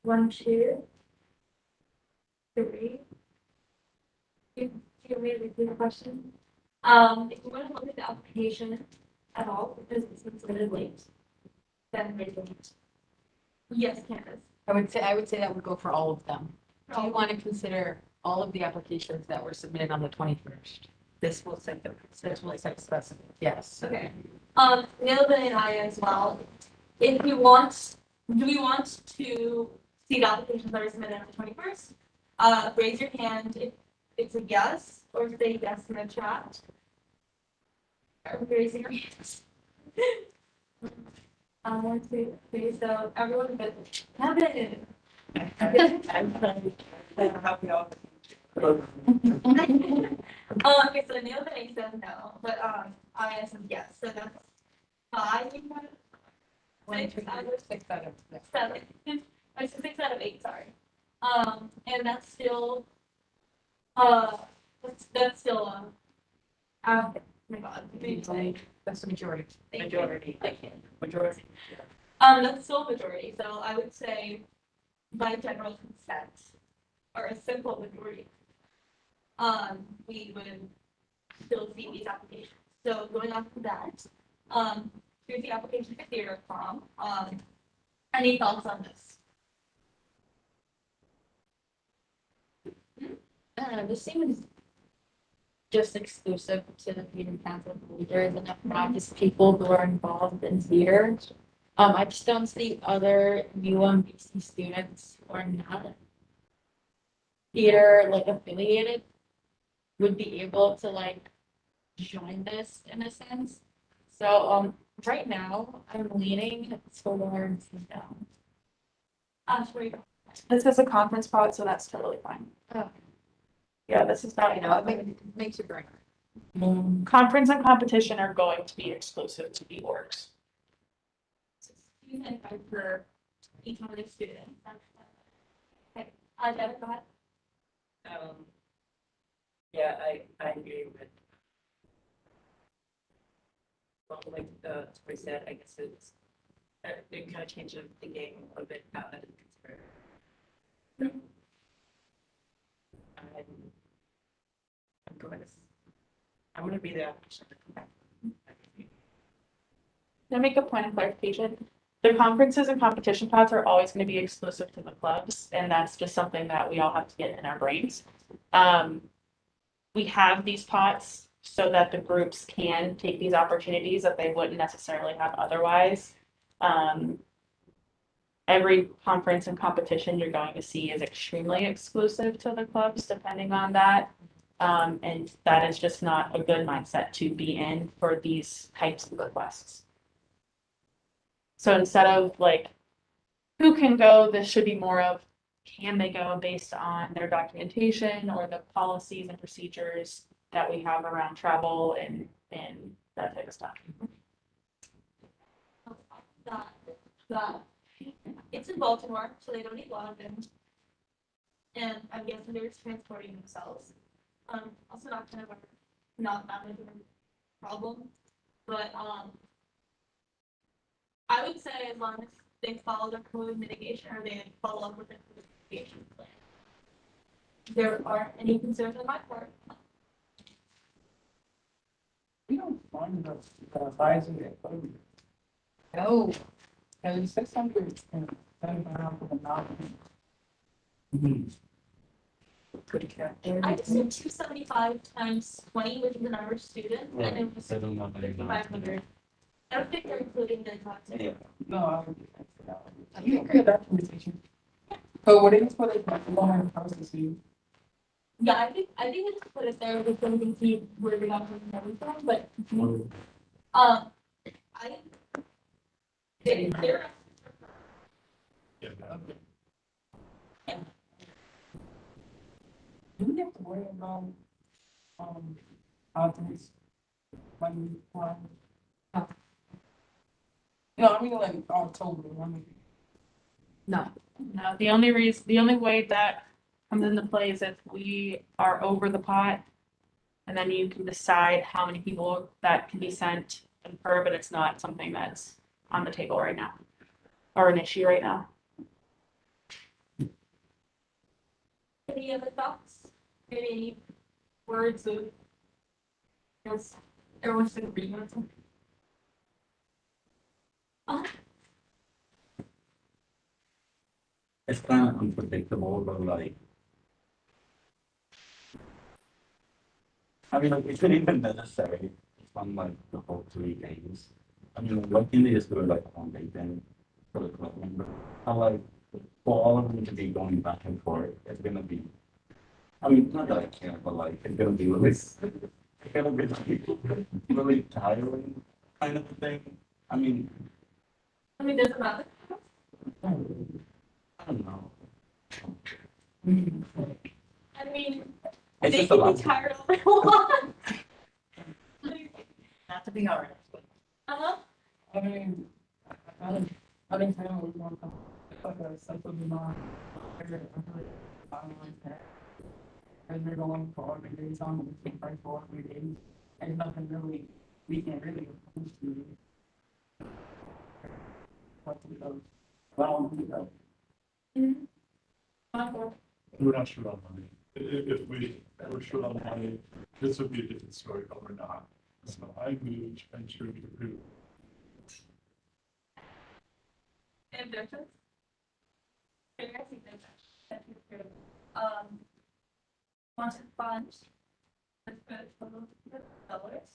1, 2, 3. You may repeat the question. If you want to look at the application at all, because it's been submitted late, then raise your hand. Yes, Candace. I would say that would go for all of them. Do you want to consider all of the applications that were submitted on the 21st? This will set the. This will set specific, yes. Okay. Nilda and I as well. If we want, do we want to see the applications that are submitted on the 21st? Raise your hand if it's a yes, or say yes in the chat. Are we raising our hands? 1, 2, 3, so everyone but Kevin. Okay, so Neil Benny said no, but I said yes, so that's 5. Six out of 7. I said 6 out of 8, sorry. And that's still, that's still, oh my God, maybe like, That's the majority. thank you. I can't. Majority. That's still a majority, so I would say by general consent, or a simple majority, we would still see these applications. So going on to that, here's the application for theater prom. Any thoughts on this? This seems just exclusive to the theater council. There is enough not just people who are involved in theater. I just don't see other UMBC students who are not theater like affiliated would be able to like join this in a sense. So right now I'm leaning towards no. Ashley, This is a conference pod, so that's totally fine. Oh. Yeah, this is not, Makes it great. conference and competition are going to be exclusive to the orgs. student and for each one of the students. Okay, Devin, go ahead. Yeah, I agree with. Well, like Tori said, I guess it kind of changed the game a little bit now that it's considered. I'm gonna be the application. Can I make a point of clarification? The conferences and competition pods are always going to be exclusive to the clubs, and that's just something that we all have to get in our brains. We have these pots so that the groups can take these opportunities that they wouldn't necessarily have otherwise. Every conference and competition you're going to see is extremely exclusive to the clubs, depending on that. And that is just not a good mindset to be in for these types of requests. So instead of like, who can go, this should be more of, can they go based on their documentation or the policies and procedures that we have around travel and that type of stuff. That it's in Baltimore, so they don't need login. And I'm guessing they're transporting themselves. Also not kind of not that much of a problem, but I would say as long as they follow the COVID mitigation or they follow up with the COVID mitigation plan. There aren't any concerns on my part. We don't find the advising it. No, and it's 600 and 7 for the non. Good cat. I just did 275 times 20, which is the number of students, and it was I don't know. 5,500. I don't think they're including the content. Yeah. No, I you get documentation. So what is for the long processing? Yeah, I think we just put it there with something to see where we got from and everything, but I they're Yeah. Do we have to worry about authors when we No, I mean like October. I mean, No, the only way that comes into play is if we are over the pot. And then you can decide how many people that can be sent and per, but it's not something that's on the table right now. Or an issue right now. any other thoughts? Any words of yes, everyone's in agreement. It's kind of unpredictable, but like, I mean, like, is it even necessary to fund like the whole 3 games? I mean, why can't they just do it like one day thing for the club member? I like, for all of them to be going back and forth, it's gonna be, I mean, not that I care, but like, it's gonna be really, it's gonna be like, really tiring kind of a thing. I mean, I mean, does it matter? I don't know. I mean, It's they just a can lot. be tired of it a lot. Not to be hard. Uh-huh. I mean, I think town was more like something not. And they're going for 3 days on, we can't fight for 3 days, and nothing really, we can't really. What to do? Well, you know. We're not sure on money. If we were sure on money, this would be a different story, but we're not. So I moved and sure we approve. Objections? Okay, I think that's good. Want to fund? That's good for the sellers,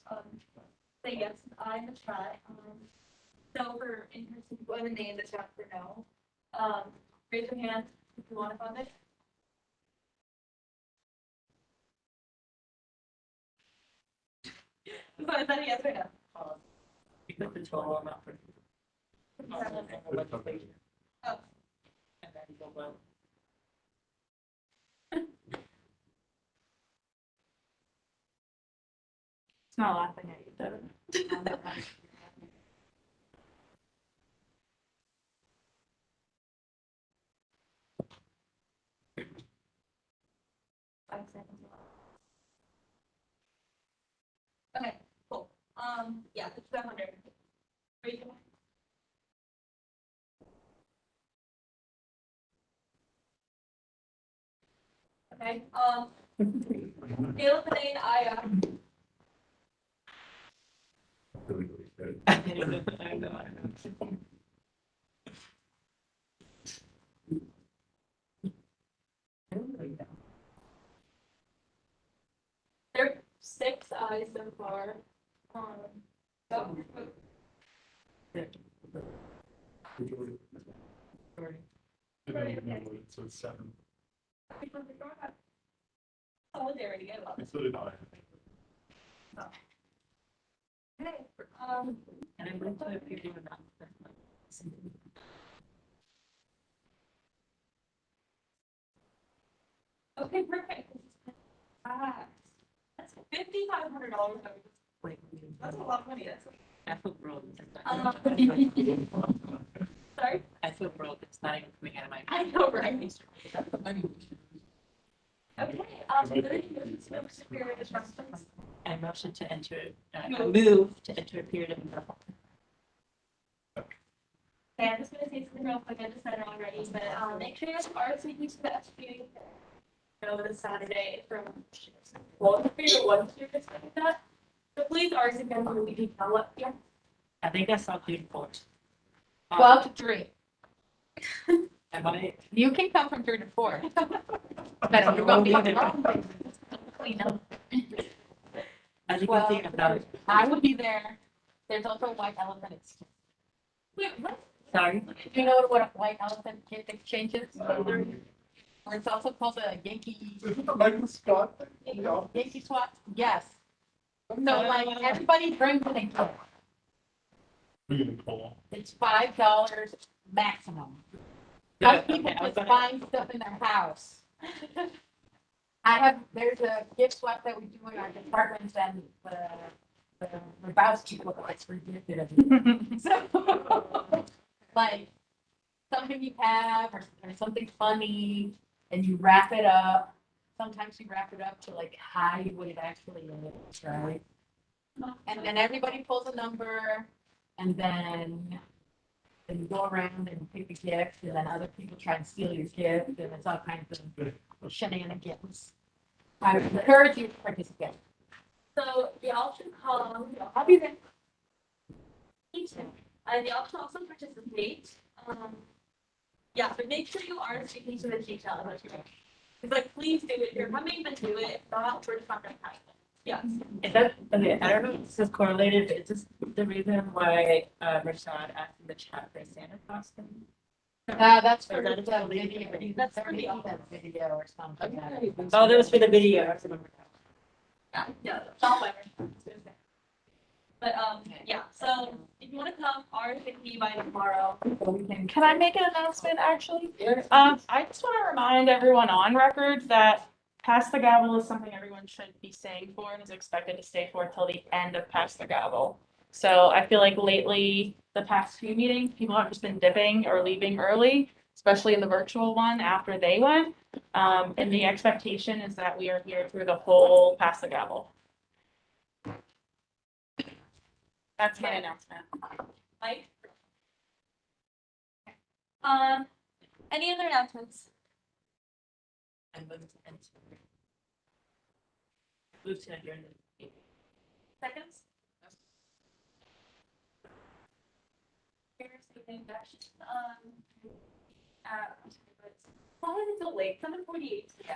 say yes, I in the chat, so for in-person people, and the name the chat for no. Raise your hand if you want to fund it. So is that a yes or no? You put the total amount for. Oh. And then you go, well. It's not laughing at you, though. Five seconds left. Okay, cool. Yeah, it's 700. Raise your hand. Okay, Gail Pennane, I, I know. there are 6 ayes so far. So, So it's 7. solidarity, I love it. So did I. Okay, And I'm going to appear to not. okay, perfect. That's $5,500. Wait. That's a lot of money, that's. I feel broke. Sorry? I feel broke. It's not even coming out of my. I know, right? Okay, move to superior instructions. I motion to enter, I move to enter a period of. Okay, I'm just gonna say something real quick, I just said it already, but, make sure you guys are speaking to the SBA. This Saturday from, well, it's period 1 to something like that. So please RSVP when we can tell up here. I think I saw 3 to 4. 12 to 3. Am I? You can come from 3 to 4. But you're gonna be on the wrong. Clean up. As you Well, can see, I'm not. I will be there. There's also a white elephant. Wait, what? Sorry. Do you know what a white elephant exchange is? Or it's also called a Yankee. Michael Scott. Yankee swap, yes. So like everybody brings an gift. We're gonna call. It's $5 maximum. Yeah, Some people okay, I was just gonna- find stuff in their house. there's a gift swap that we do in our departments and the Rebowski look like ridiculous. So, like, something you have or something funny and you wrap it up. Sometimes you wrap it up to like hide what it actually is, right? And then everybody pulls a number and then you go around and pick a gift and then other people try and steal your gift and it's all kinds of shenanigans. I would encourage you to participate. So y'all should come, I'll be there. Me too. And y'all should also participate. Yeah, but make sure you are speaking to the detail of it. It's like, please do it. If you're coming, then do it. If not, we're just not gonna time it. Yes. Is that, okay, I don't know if this is correlated, but is this the reason why, Rashad asked in the chat for Santa costume? That's for Or is the that video. That's for the video or something. Oh, that was for the video. I remember now. Yeah, it's all better. But, yeah, so if you wanna come, RSVP by tomorrow. Can I make an announcement, actually? I just want to remind everyone on record that Pass the Gavel is something everyone should be staying for and is expected to stay for till the end of Pass the Gavel. So I feel like lately, the past few meetings, people have just been dipping or leaving early, especially in the virtual one after they went. And the expectation is that we are here through the whole Pass the Gavel. That's my announcement. Mike? Any other announcements? Move to adjourn. Seconds? Here's something that, why is it so late? 7:48, yeah.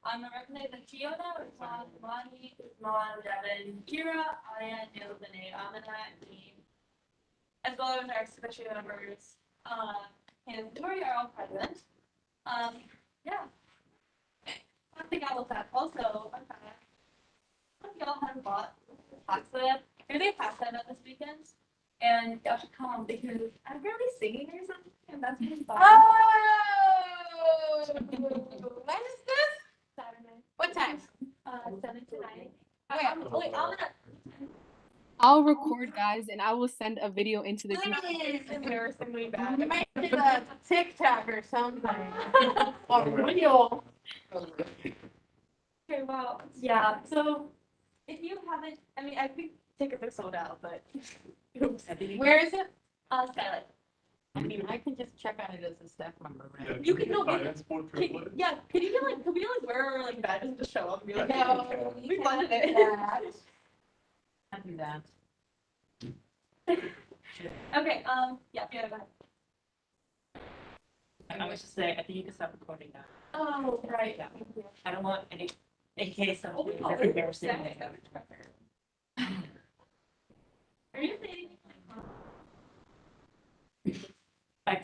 I'm gonna recognize the Giona, Ron, Lonnie, Mon, Devin, Kira, Aya, Neil, Vinay, Amina, and me. As well as our special members, and Tori are all present. Yeah. I think I will that also, okay. I think y'all have bought pasta. Maybe they pasta event this weekend. And y'all should come because I'm really singing or something, and that's really fun. Oh, when is this? Saturday. What time? 7 to 9. Okay. I'm gonna. I'll record, guys, and I will send a video into the group. It's embarrassingly bad. You might do a TikTok or something. Or video. Okay, well, yeah, so if you haven't, I mean, I think tickets are sold out, but. Where is it? Skylight. I mean, I can just check on it as a staff member, right? Yeah, You can go buy get- it, sport Can, privilege. yeah, can you get like, can we like wear our like badges and just show up and be like, No, we funded it. I do that. Okay, yeah, go ahead. I was just saying, I think you can stop recording now. Oh, right. I don't want any, in case of Oh, we like, probably- embarrassing. yeah.